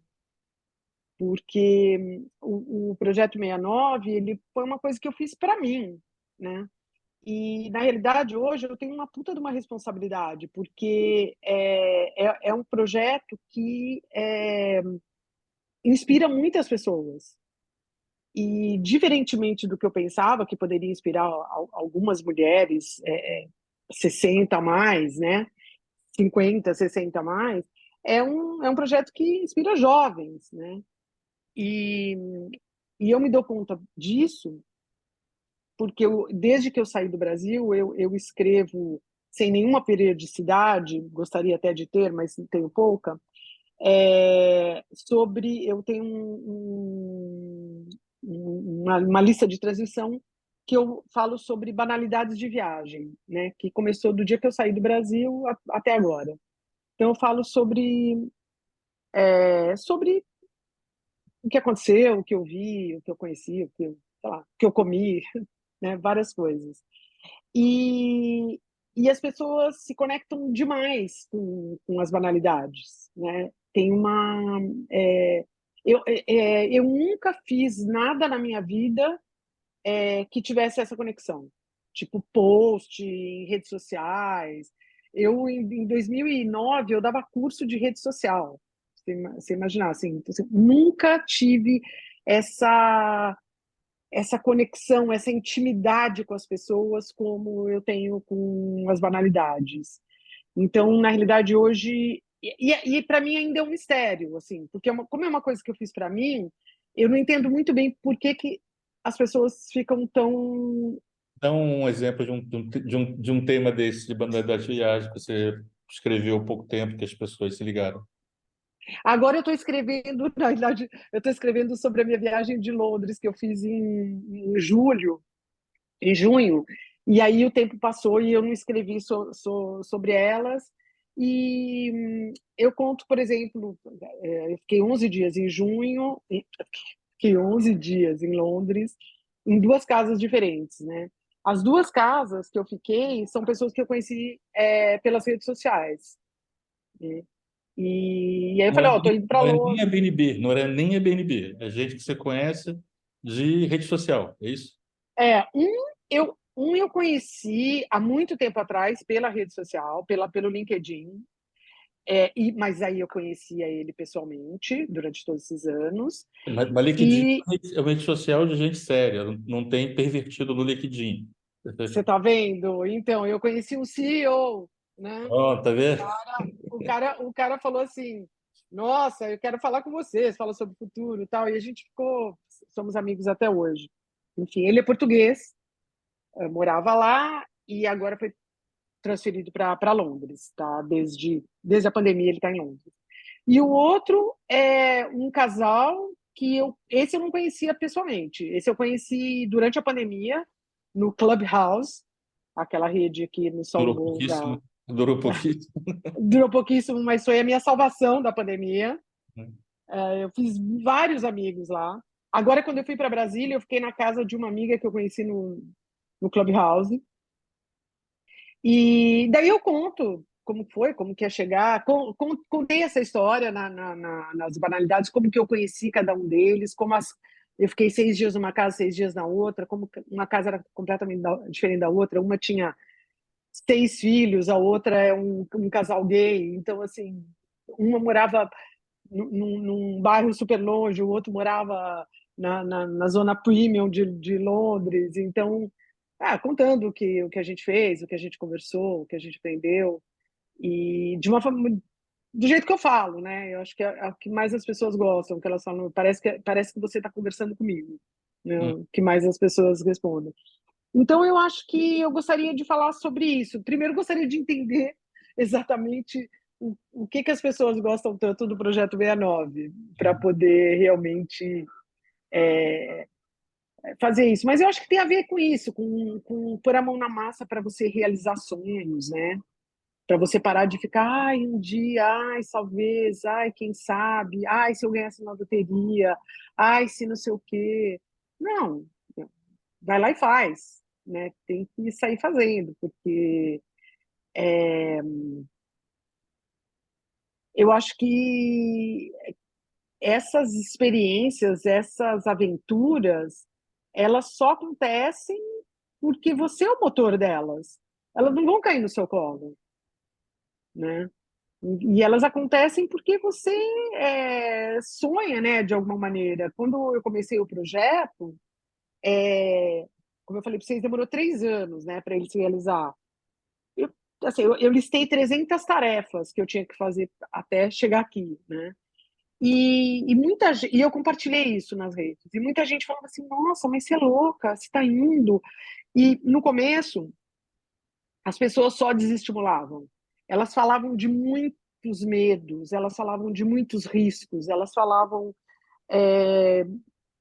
[SPEAKER 2] porque o Projeto 69 ele foi uma coisa que eu fiz para mim, né? E na realidade hoje eu tenho uma puta de uma responsabilidade, porque é um projeto que inspira muitas pessoas. E, diferentemente do que eu pensava, que poderia inspirar algumas mulheres 60 a mais, né? 50, 60 a mais, é um projeto que inspira jovens, né? E, e eu me dou conta disso porque desde que eu saí do Brasil, eu escrevo sem nenhuma periodicidade, gostaria até de ter, mas tenho pouca, eu tenho uma lista de transmissão que eu falo sobre banalidades de viagem, né? Que começou do dia que eu saí do Brasil até agora. Então eu falo sobre o que aconteceu, o que eu vi, o que eu conheci, sei lá, o que eu comi, né? Várias coisas. E, e as pessoas se conectam demais com as banalidades, né? Tem uma eu nunca fiz nada na minha vida que tivesse essa conexão, tipo post em redes sociais. Em 2009 eu dava curso de rede social, você imaginar assim, então, assim, nunca tive essa conexão, essa intimidade com as pessoas como eu tenho com as banalidades. Então, na realidade, hoje. E para mim ainda é um mistério, assim, porque como é uma coisa que eu fiz para mim, eu não entendo muito bem por que as pessoas ficam tão
[SPEAKER 1] Dá um exemplo de um tema desse, de banalidade de viagem, que você escreveu há pouco tempo, que as pessoas se ligaram.
[SPEAKER 2] Agora eu estou escrevendo, na verdade, eu estou escrevendo sobre a minha viagem de Londres, que eu fiz em julho, em junho, e aí o tempo passou e eu não escrevi sobre elas. E eu conto, por exemplo, eu fiquei 11 dias em junho, fiquei 11 dias em Londres, em duas casas diferentes, né? As duas casas que eu fiquei são pessoas que eu conheci pelas redes sociais, né? E aí eu falei, ó, tô indo para
[SPEAKER 1] Não é nem
[SPEAKER 2] Londres.
[SPEAKER 1] Airbnb, não era nem Airbnb. É gente que você conhece de rede social, é isso?
[SPEAKER 2] É, eu conheci há muito tempo atrás pela rede social, pelo LinkedIn, mas aí eu conhecia ele pessoalmente durante todos esses anos.
[SPEAKER 1] Mas LinkedIn
[SPEAKER 2] E
[SPEAKER 1] é uma rede social de gente séria, não tem pervertido no LinkedIn.
[SPEAKER 2] você está vendo? Então, eu conheci um CEO, né?
[SPEAKER 1] Ó, tá vendo?
[SPEAKER 2] O cara falou assim: Nossa, eu quero falar com vocês, fala sobre o futuro e tal. E a gente somos amigos até hoje. Enfim, ele é português, morava lá e agora foi transferido para Londres, tá? Desde a pandemia ele está em Londres. E o outro é um casal que esse eu não conhecia pessoalmente. Esse eu conheci durante a pandemia no Clubhouse, aquela rede aqui no
[SPEAKER 1] Durou
[SPEAKER 2] Solomon
[SPEAKER 1] pouquíssimo. Durou pouquíssimo.
[SPEAKER 2] durou pouquíssimo, mas foi a minha salvação da pandemia. Eu fiz vários amigos lá. Agora, quando eu fui para Brasília, eu fiquei na casa de uma amiga que eu conheci no Clubhouse. E daí eu conto como foi, como que ia chegar. Contei essa história nas banalidades, como que eu conheci cada um deles, eu fiquei 6 dias numa casa, 6 dias na outra, como uma casa era completamente diferente da outra. Uma tinha 6 filhos, a outra é um casal gay. Então, assim, uma morava num bairro super longe, o outro morava na zona premium de Londres. Então, contando o que a gente fez, o que a gente conversou, o que a gente aprendeu, e de uma forma, do jeito que eu falo, né? Eu acho que é o que mais as pessoas gostam, que elas falam, parece que você está conversando comigo, né?
[SPEAKER 1] Hum,
[SPEAKER 2] O que mais as pessoas respondem. Então, eu acho que eu gostaria de falar sobre isso. Primeiro, gostaria de entender exatamente o que as pessoas gostam tanto do Projeto 69, para poder realmente fazer isso. Mas eu acho que tem a ver com isso, com pôr a mão na massa para você realizar sonhos, né? Para você parar de ficar, ai, um dia, ai, talvez, ai, quem sabe, ai, se eu ganhasse na loteria, ai, se não sei o quê. Não, vai lá e faz, né? Tem que sair fazendo, porque eu acho que essas experiências, essas aventuras, elas só acontecem porque você é o motor delas. Elas não vão cair no seu colo, né? E elas acontecem porque você sonha, né, de alguma maneira. Quando eu comecei o projeto, como eu falei para vocês, demorou 3 anos, né, para ele se realizar. Eu, assim, eu listei 300 tarefas que eu tinha que fazer até chegar aqui, né? E eu compartilhei isso nas redes. E muita gente falava assim: Nossa, mas você é louca, você está indo. E no começo, as pessoas só desestimulavam. Elas falavam de muitos medos, elas falavam de muitos riscos, elas falavam é,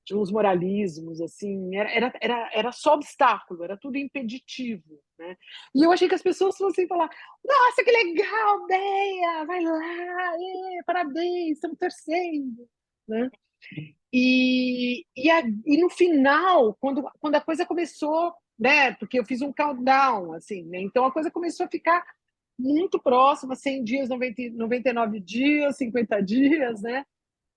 [SPEAKER 2] de uns moralismos, assim, era só obstáculo, era tudo impeditivo, né? E eu achei que as pessoas fossem falar: Nossa, que legal, Deia, vai lá, parabéns, estamos torcendo, né? E no final, quando a coisa começou, né? Porque eu fiz um countdown, assim, né? Então a coisa começou a ficar muito próxima, 100 dias, 99 dias, 50 dias, né?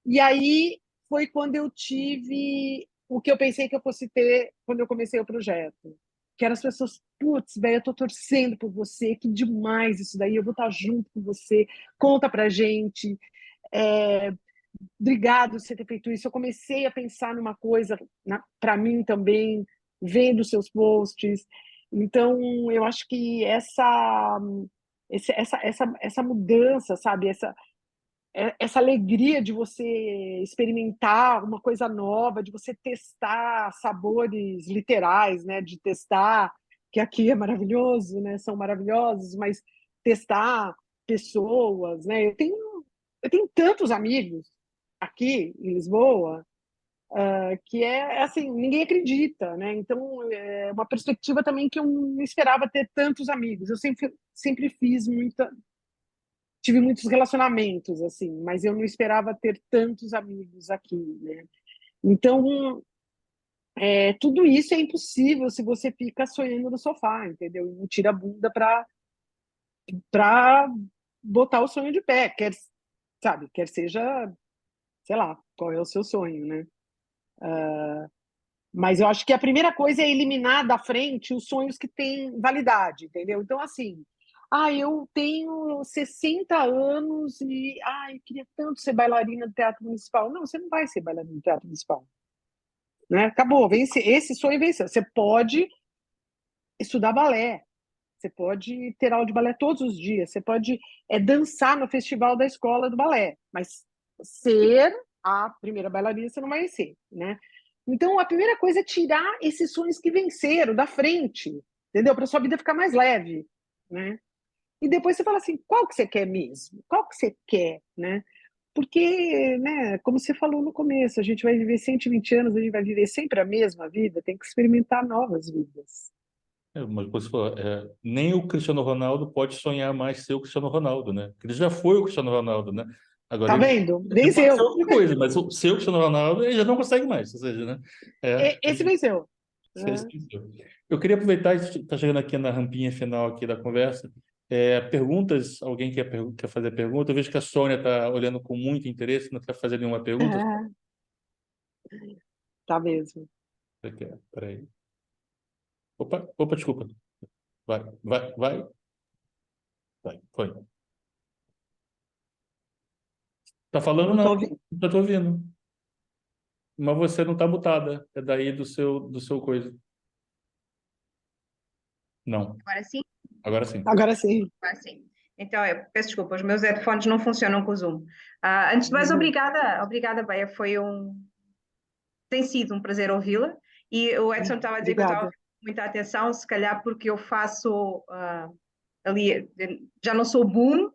[SPEAKER 2] E aí foi quando eu tive o que eu pensei que eu fosse ter quando eu comecei o projeto. Que eram as pessoas, putz, velho, eu tô torcendo por você, que demais isso daí, eu vou estar junto com você, conta pra gente. É, obrigado por você ter feito isso. Eu comecei a pensar numa coisa para mim também, vendo seus posts. Então, eu acho que essa mudança, sabe? essa alegria de você experimentar uma coisa nova, de você testar sabores literais, né? De testar, que aqui é maravilhoso, né? São maravilhosos, mas testar pessoas, né? Eu tenho tantos amigos aqui em Lisboa, que é assim, ninguém acredita, né? Então, é uma perspectiva também que eu não esperava ter tantos amigos. Eu sempre fiz tive muitos relacionamentos, assim, mas eu não esperava ter tantos amigos aqui, né? Então, tudo isso é impossível se você fica sonhando no sofá, entendeu? E não tira a bunda para botar o sonho de pé, quer seja, sei lá, qual é o seu sonho, né? Mas eu acho que a primeira coisa é eliminar da frente os sonhos que têm validade, entendeu? Então, assim, eu tenho 60 anos e eu queria tanto ser bailarina do Teatro Municipal. Não, você não vai ser bailarina do Teatro Municipal, né? Acabou, esse sonho venceu. Você pode estudar balé, você pode ter aula de balé todos os dias, você pode dançar no festival da escola do balé, mas ser a primeira bailarina você não vai ser, né? Então, a primeira coisa é tirar esses sonhos que venceram da frente, entendeu? Para sua vida ficar mais leve, né? E depois você fala assim, qual que você quer mesmo? Qual que você quer, né? Porque, né, como você falou no começo, a gente vai viver 120 anos, a gente vai viver sempre a mesma vida, tem que experimentar novas vidas.
[SPEAKER 1] Mas você falou, nem o Cristiano Ronaldo pode sonhar mais ser o Cristiano Ronaldo, né? Porque ele já foi o Cristiano Ronaldo, né? Agora
[SPEAKER 2] Tá
[SPEAKER 1] ele
[SPEAKER 2] vendo?
[SPEAKER 1] pode ser
[SPEAKER 2] Venceu.
[SPEAKER 1] outra coisa, mas o ser o Cristiano Ronaldo ele já não consegue mais, ou seja, né?
[SPEAKER 2] Esse venceu.
[SPEAKER 1] Esse
[SPEAKER 2] Né?
[SPEAKER 1] venceu. Eu queria aproveitar, está chegando aqui na rampinha final aqui da conversa. Perguntas, alguém quer fazer pergunta? Eu vejo que a Sônia está olhando com muito interesse, não quer fazer nenhuma pergunta.
[SPEAKER 2] Tá mesmo.
[SPEAKER 1] Você quer? Peraí. Opa, desculpa. Vai, foi. Tá falando
[SPEAKER 2] Não
[SPEAKER 1] não,
[SPEAKER 2] tô ouvindo.
[SPEAKER 1] não tô ouvindo. Mas você não está mutada, é daí do seu coisa. Não,
[SPEAKER 3] Agora sim?
[SPEAKER 1] agora sim.
[SPEAKER 2] Agora sim.
[SPEAKER 3] Agora sim. Então, eu peço desculpa, os meus headphones não funcionam com o Zoom. Antes de mais, obrigada, Beia. Tem sido um prazer ouvi-la. E o Edson estava a dizer que eu estava a
[SPEAKER 2] Obrigada.
[SPEAKER 3] ouvir com muita atenção, se calhar porque eu faço ali, já não sou boom,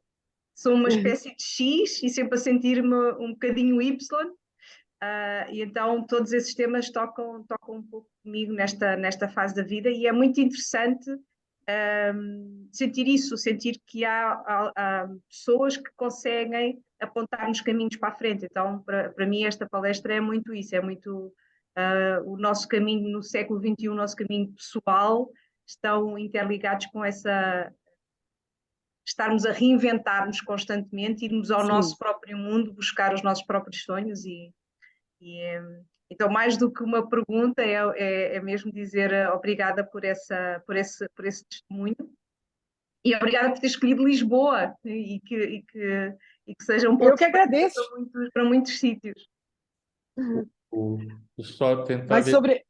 [SPEAKER 3] sou uma espécie de X e sempre a sentir-me um bocadinho Y. E então todos esses temas tocam um pouco comigo nesta fase da vida e é muito interessante sentir isso, sentir que há pessoas que conseguem apontar-nos caminhos para a frente. Então, para mim, esta palestra é muito isso, é muito o nosso caminho no século XXI, o nosso caminho pessoal, estão interligados com essa. Estarmos a reinventar-nos constantemente, irmos ao
[SPEAKER 2] Sim.
[SPEAKER 3] nosso próprio mundo, buscar os nossos próprios sonhos e, então, mais do que uma pergunta, é mesmo dizer obrigada por esse testemunho e obrigada por ter escolhido Lisboa e que seja um
[SPEAKER 2] Eu
[SPEAKER 3] ponto
[SPEAKER 2] que
[SPEAKER 3] de partida
[SPEAKER 2] agradeço.
[SPEAKER 3] para muitos sítios.
[SPEAKER 1] Só tentar
[SPEAKER 2] Mas
[SPEAKER 1] ver.
[SPEAKER 2] sobre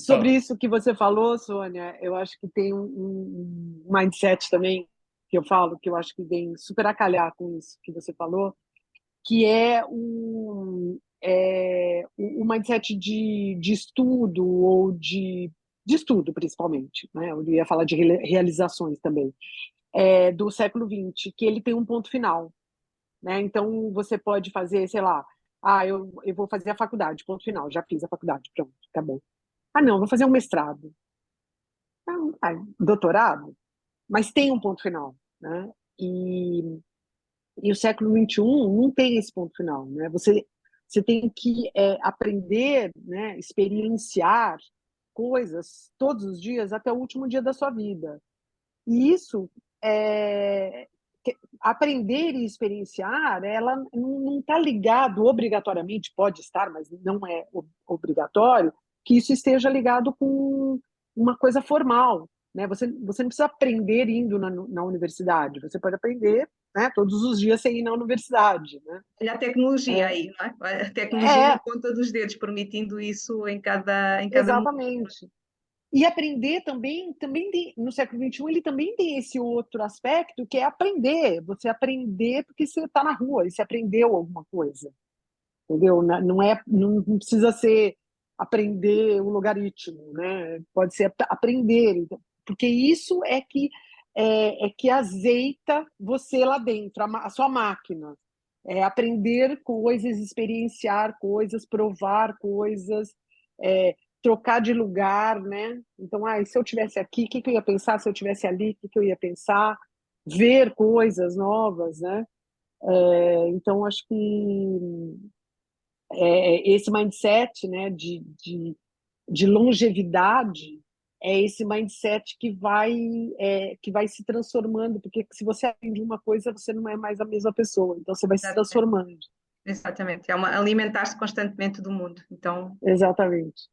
[SPEAKER 1] Fala.
[SPEAKER 2] isso que você falou, Sônia, eu acho que tem um mindset também que eu falo, que eu acho que vem super a calhar com isso que você falou, que é o mindset de estudo ou de estudo, principalmente, né? Eu ia falar de realizações também, do século XX, que ele tem um ponto final, né? Então, você pode fazer, sei lá, eu vou fazer a faculdade, ponto final, já fiz a faculdade, pronto, tá bom. Não, vou fazer um mestrado. Doutorado? Mas tem um ponto final, né? E o século XXI não tem esse ponto final, né? Você tem que aprender, né, experienciar coisas todos os dias até o último dia da sua vida. E isso, aprender e experienciar, ela não está ligado obrigatoriamente, pode estar, mas não é obrigatório, que isso esteja ligado com uma coisa formal. Né? Você não precisa aprender indo na universidade, você pode aprender, né, todos os dias sem ir na universidade. Né?
[SPEAKER 3] Olha a tecnologia aí, não é? A tecnologia na
[SPEAKER 2] É,
[SPEAKER 3] ponta dos dedos, permitindo isso em cada momento.
[SPEAKER 2] exatamente. E aprender também tem, no século XXI, ele também tem esse outro aspecto, que é aprender. Você aprender porque você está na rua e você aprendeu alguma coisa, entendeu? Não precisa ser aprender o logaritmo, né? Pode ser aprender, então, porque isso é que azeita você lá dentro, a sua máquina. É aprender coisas, experienciar coisas, provar coisas, trocar de lugar, né? Então, se eu tivesse aqui, o que eu ia pensar? Se eu tivesse ali, o que eu ia pensar? Ver coisas novas, né? Então, acho que esse mindset, né, de longevidade é esse mindset que vai se transformando, porque se você aprende uma coisa, você não é mais a mesma pessoa, então você vai se
[SPEAKER 3] Exatamente.
[SPEAKER 2] transformando.
[SPEAKER 3] Exatamente. É alimentar-se constantemente do mundo. Então,
[SPEAKER 2] Exatamente.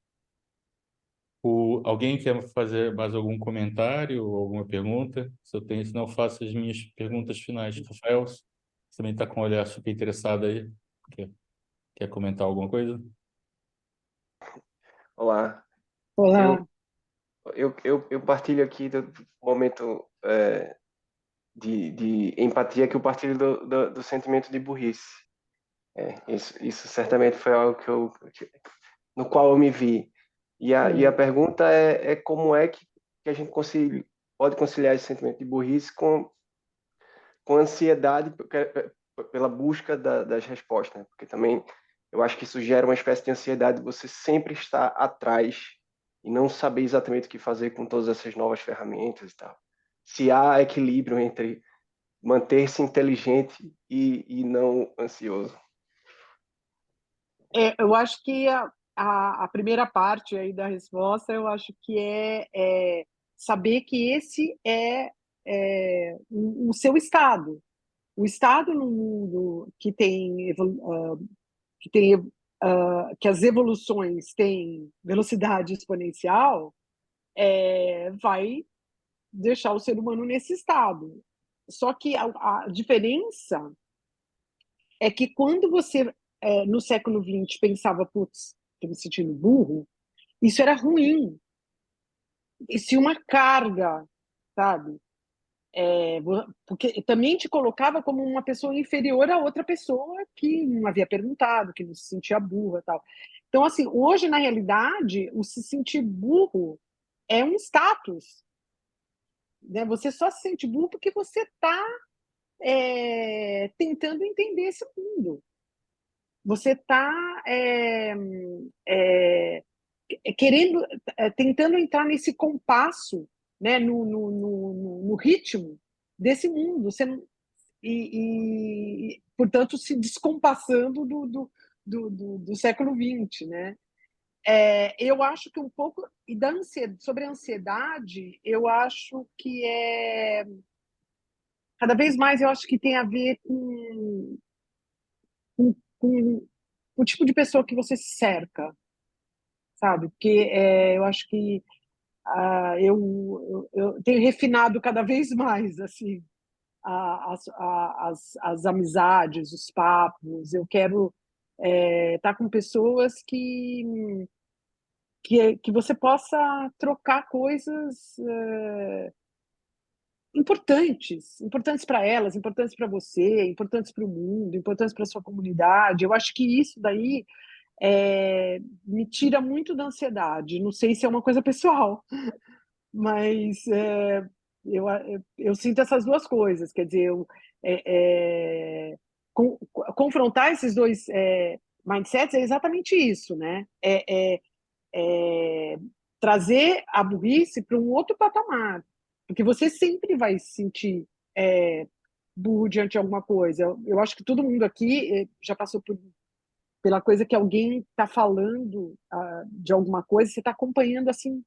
[SPEAKER 1] Alguém quer fazer mais algum comentário ou alguma pergunta? Se eu tenho, senão eu faço as minhas perguntas finais. Rafael, você também está com o olhar super interessado aí. Quer comentar alguma coisa?
[SPEAKER 4] Olá,
[SPEAKER 2] Olá.
[SPEAKER 4] eu, eu partilho aqui do momento de empatia que eu partilho do sentimento de burrice. Isso certamente foi algo no qual eu me vi. E a pergunta é como é que a gente pode conciliar esse sentimento de burrice com ansiedade pela busca das respostas, né? Porque também eu acho que isso gera uma espécie de ansiedade de você sempre estar atrás e não saber exatamente o que fazer com todas essas novas ferramentas e tal. Se há equilíbrio entre manter-se inteligente e não ansioso.
[SPEAKER 2] Eu acho que a primeira parte aí da resposta, eu acho que é saber que esse é o seu estado. O estado no mundo que as evoluções têm velocidade exponencial, vai deixar o ser humano nesse estado. Só que a diferença é que quando você, no século XX, pensava, putz, estou me sentindo burro, isso era ruim. Isso é uma carga, sabe? Porque também te colocava como uma pessoa inferior a outra pessoa que não havia perguntado, que não se sentia burra e tal. Então, assim, hoje, na realidade, o se sentir burro é um status, né? Você só se sente burro porque você está tentando entender esse mundo. Você está querendo, tentando entrar nesse compasso, né, no ritmo desse mundo. Você não, portanto, se descompassando do século XX, né? Eu acho que um pouco, e sobre a ansiedade, eu acho que cada vez mais eu acho que tem a ver com o tipo de pessoa que você se cerca, sabe? Porque eu acho que eu tenho refinado cada vez mais assim as amizades, os papos. Eu quero estar com pessoas que você possa trocar coisas importantes para elas, importantes para você, importantes para o mundo, importantes para a sua comunidade. Eu acho que isso daí me tira muito da ansiedade. Não sei se é uma coisa pessoal, mas eu sinto essas duas coisas. Quer dizer, confrontar esses dois mindsets é exatamente isso, né? É trazer a burrice para um outro patamar, porque você sempre vai se sentir burro diante de alguma coisa. Eu acho que todo mundo aqui já passou pela coisa que alguém está falando de alguma coisa, você está acompanhando assim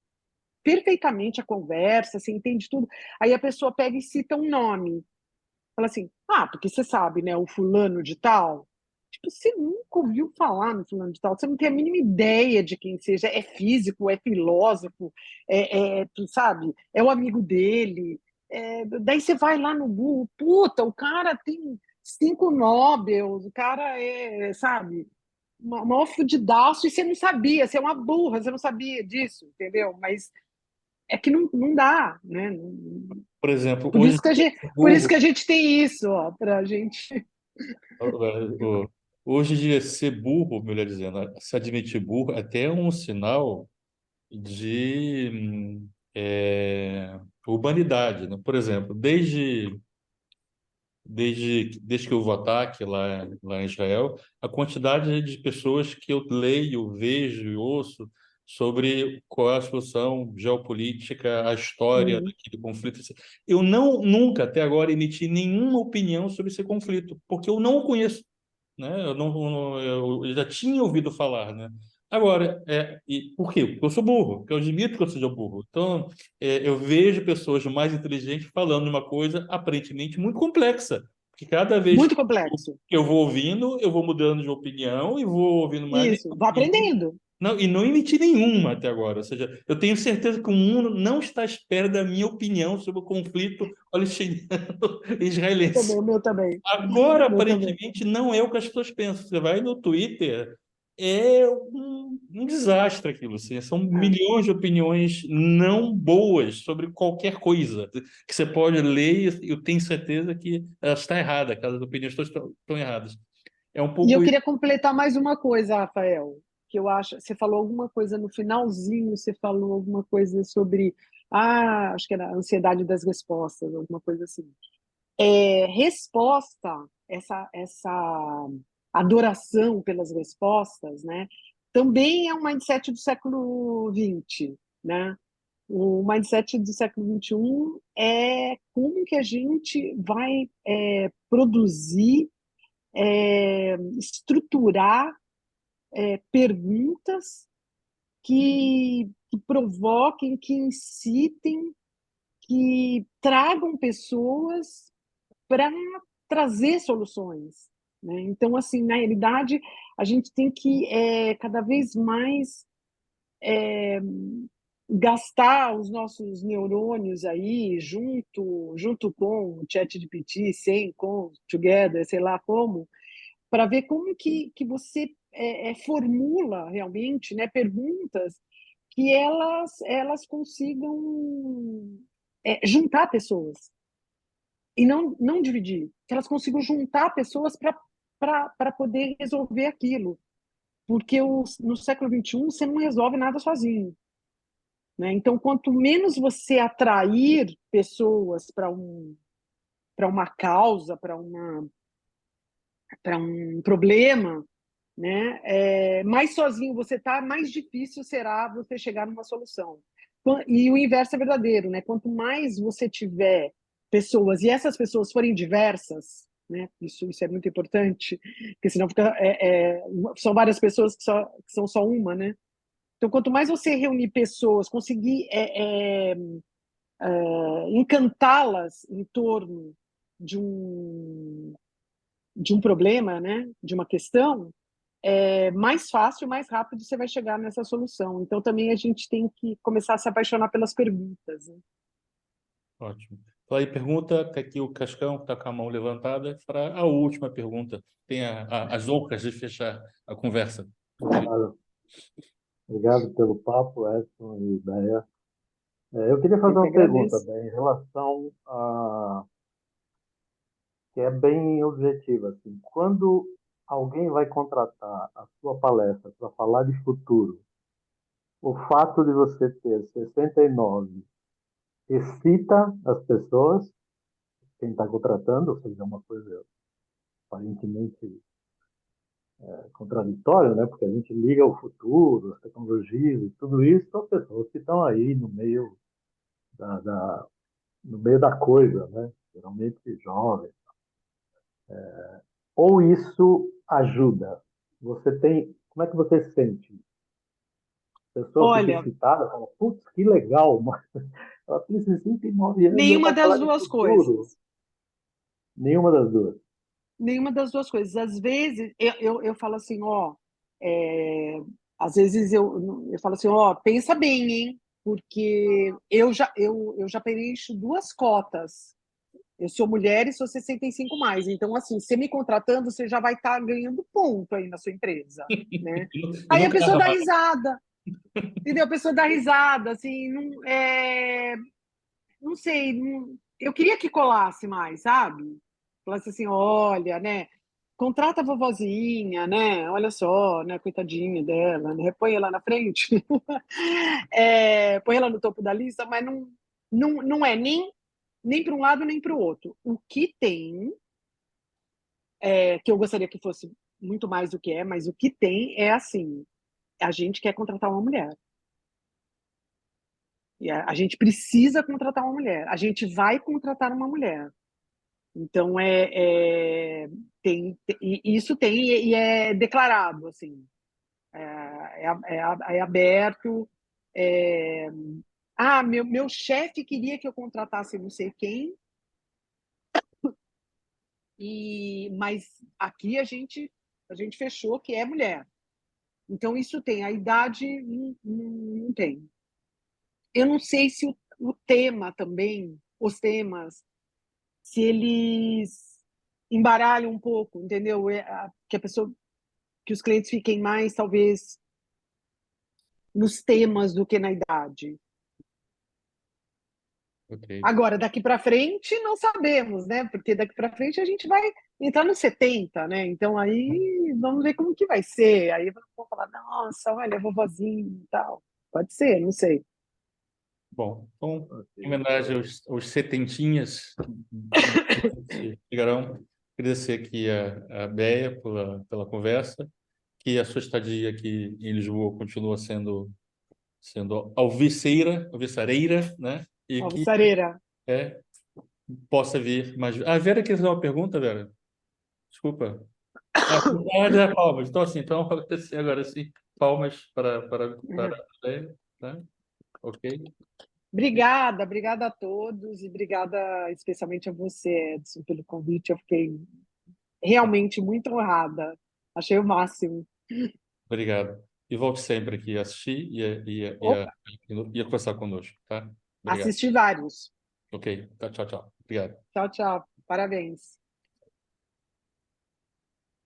[SPEAKER 2] perfeitamente a conversa, você entende tudo. Aí a pessoa pega e cita um nome. Fala assim, porque você sabe, né, o fulano de tal. Tipo, você nunca ouviu falar no fulano de tal, você não tem a mínima ideia de quem seja. É físico, é filósofo, tu sabe, é o amigo dele. Daí você vai lá no Google, puta, o cara tem 5 Nobel, o cara sabe, maior fudidaço, e você não sabia, você é uma burra, você não sabia disso, entendeu? Mas é que não dá, né?
[SPEAKER 1] Por exemplo,
[SPEAKER 2] Por
[SPEAKER 1] hoje
[SPEAKER 2] isso que por isso que a gente tem isso, ó, para a gente.
[SPEAKER 1] hoje em dia ser burro, melhor dizendo, se admitir burro, até é um sinal de urbanidade, né? Por exemplo, desde que houve o ataque lá em Israel, a quantidade de pessoas que eu leio, vejo e ouço sobre qual é a solução geopolítica, a história
[SPEAKER 2] Uhum.
[SPEAKER 1] daquele conflito. Eu nunca até agora emiti nenhuma opinião sobre esse conflito, porque eu não o conheço, né? Eu já tinha ouvido falar, né? Agora, e por quê? Porque eu sou burro, porque eu admito que eu seja burro. Então, eu vejo pessoas mais inteligentes falando de uma coisa aparentemente muito complexa, porque cada vez
[SPEAKER 2] Muito complexo.
[SPEAKER 1] que eu vou ouvindo, eu vou mudando de opinião e vou ouvindo mais.
[SPEAKER 2] Isso, vai aprendendo.
[SPEAKER 1] Não, e não emiti nenhuma até agora. Ou seja, eu tenho certeza que o mundo não está à espera da minha opinião sobre o conflito palestiniano-israelense.
[SPEAKER 2] Também, o meu também.
[SPEAKER 1] Agora,
[SPEAKER 2] O meu também.
[SPEAKER 1] aparentemente, não é o que as pessoas pensam. Você vai no Twitter, é um desastre aquilo. Assim. São
[SPEAKER 2] É.
[SPEAKER 1] milhões de opiniões não boas sobre qualquer coisa que você pode ler e eu tenho certeza que ela está errada, aquelas opiniões todas estão erradas. É um
[SPEAKER 2] E eu
[SPEAKER 1] pouco isso.
[SPEAKER 2] queria completar mais uma coisa, Rafael, que eu acho. Você falou alguma coisa no finalzinho, você falou alguma coisa sobre, acho que era a ansiedade das respostas, alguma coisa assim. Resposta, essa adoração pelas respostas, né, também é um mindset do século XX, né? O mindset do século XXI é como que a gente vai produzir, estruturar perguntas que provoquem, que incitem, que tragam pessoas para trazer soluções, né? Então, assim, na realidade, a gente tem que cada vez mais gastar os nossos neurônios aí junto com o ChatGPT, sem, com, together, sei lá como, para ver como que você formula realmente, né, perguntas que elas consigam juntar pessoas e não dividir, que elas consigam juntar pessoas para poder resolver aquilo, porque no século XXI você não resolve nada sozinho, né? Então, quanto menos você atrair pessoas para uma causa, para um problema, né? Mais sozinho você está, mais difícil será você chegar numa solução. E o inverso é verdadeiro, né? Quanto mais você tiver pessoas e essas pessoas forem diversas, né? Isso é muito importante, porque senão são várias pessoas que são só uma, né? Então, quanto mais você reunir pessoas, conseguir encantá-las em torno de de um problema, né? De uma questão, mais fácil, mais rápido você vai chegar nessa solução. Então, também a gente tem que começar a se apaixonar pelas perguntas, né?
[SPEAKER 1] Ótimo. Então, aí pergunta, tá aqui o Cascão, que está com a mão levantada, para a última pergunta. Tem as honras de fechar a conversa.
[SPEAKER 5] Claro. Obrigado pelo papo, Edson e Ideia. Eu queria
[SPEAKER 2] Eu
[SPEAKER 5] fazer
[SPEAKER 2] que
[SPEAKER 5] uma pergunta,
[SPEAKER 2] agradeço.
[SPEAKER 5] bem, em relação a... que é bem objetiva, assim. Quando alguém vai contratar a sua palestra para falar de futuro, o fato de você ter 69 excita as pessoas, quem está contratando, ou seja, é uma coisa aparentemente contraditória, né? Porque a gente liga ao futuro, as tecnologias e tudo isso para pessoas que estão aí no meio da no meio da coisa, né? Geralmente jovens. Ou isso ajuda? Você tem, como é que você sente? A pessoa fica
[SPEAKER 2] Olha,
[SPEAKER 5] excitada, fala, putz, que legal, mas ela tem 69 anos e ela
[SPEAKER 2] nenhuma
[SPEAKER 5] vai
[SPEAKER 2] das
[SPEAKER 5] falar de
[SPEAKER 2] duas
[SPEAKER 5] futuro.
[SPEAKER 2] coisas.
[SPEAKER 5] Nenhuma das duas.
[SPEAKER 2] Nenhuma das duas coisas. Às vezes, eu falo assim, ó, é, às vezes eu falo assim, ó, pensa bem, hein? Porque eu já preencho duas cotas. Eu sou mulher e sou 65 mais. Então, assim, você me contratando, você já vai estar ganhando ponto aí na sua empresa, né?
[SPEAKER 1] E
[SPEAKER 2] Aí
[SPEAKER 1] no
[SPEAKER 2] a pessoa dá
[SPEAKER 1] carnaval,
[SPEAKER 2] risada. Entendeu? A pessoa dá risada, assim, não sei, eu queria que colasse mais, sabe? Falasse assim, olha, né? Contrata a vovozinha, né? Olha só, né? Coitadinha dela, né? Põe ela na frente, põe ela no topo da lista, mas não é nem para um lado nem para o outro. O que tem, que eu gostaria que fosse muito mais do que é, mas o que tem é assim, a gente quer contratar uma mulher. E a gente precisa contratar uma mulher. A gente vai contratar uma mulher. Então isso tem e é declarado assim, é aberto. é, meu chefe queria que eu contratasse não sei quem, mas aqui a gente fechou que é mulher. Então isso tem. A idade não tem. Eu não sei se o tema também, os temas, se eles embaralham um pouco, entendeu? Que os clientes fiquem mais, talvez, nos temas do que na idade.
[SPEAKER 1] Ok.
[SPEAKER 2] Agora, daqui para frente, não sabemos, né? Porque daqui para frente a gente vai entrar nos 70, né? Então aí vamos ver como que vai ser. Aí vão falar, nossa, olha, vovozinha e tal. Pode ser, não sei.
[SPEAKER 1] Bom, então,
[SPEAKER 5] Ok.
[SPEAKER 1] em homenagem aos setentinhas que chegarão, agradecer aqui a Béia pela conversa, que a sua estadia aqui em Lisboa continua sendo alvissareira, né? E que
[SPEAKER 2] Alvissareira.
[SPEAKER 1] é, possa vir mais. A Vera quer fazer uma pergunta, Vera? Desculpa. Palmas. Então agradecer agora sim. Palmas para a Béia, né? Ok?
[SPEAKER 2] Obrigada a todos e obrigada especialmente a você, Edson, pelo convite. Eu fiquei realmente muito honrada. Achei o máximo.
[SPEAKER 1] Obrigado. E volte sempre aqui a assistir
[SPEAKER 2] Opa,
[SPEAKER 1] e a conversar conosco, tá? Obrigado.
[SPEAKER 2] assisti vários.
[SPEAKER 1] Ok. Tá, tchau, tchau. Obrigado.
[SPEAKER 2] Tchau, tchau. Parabéns.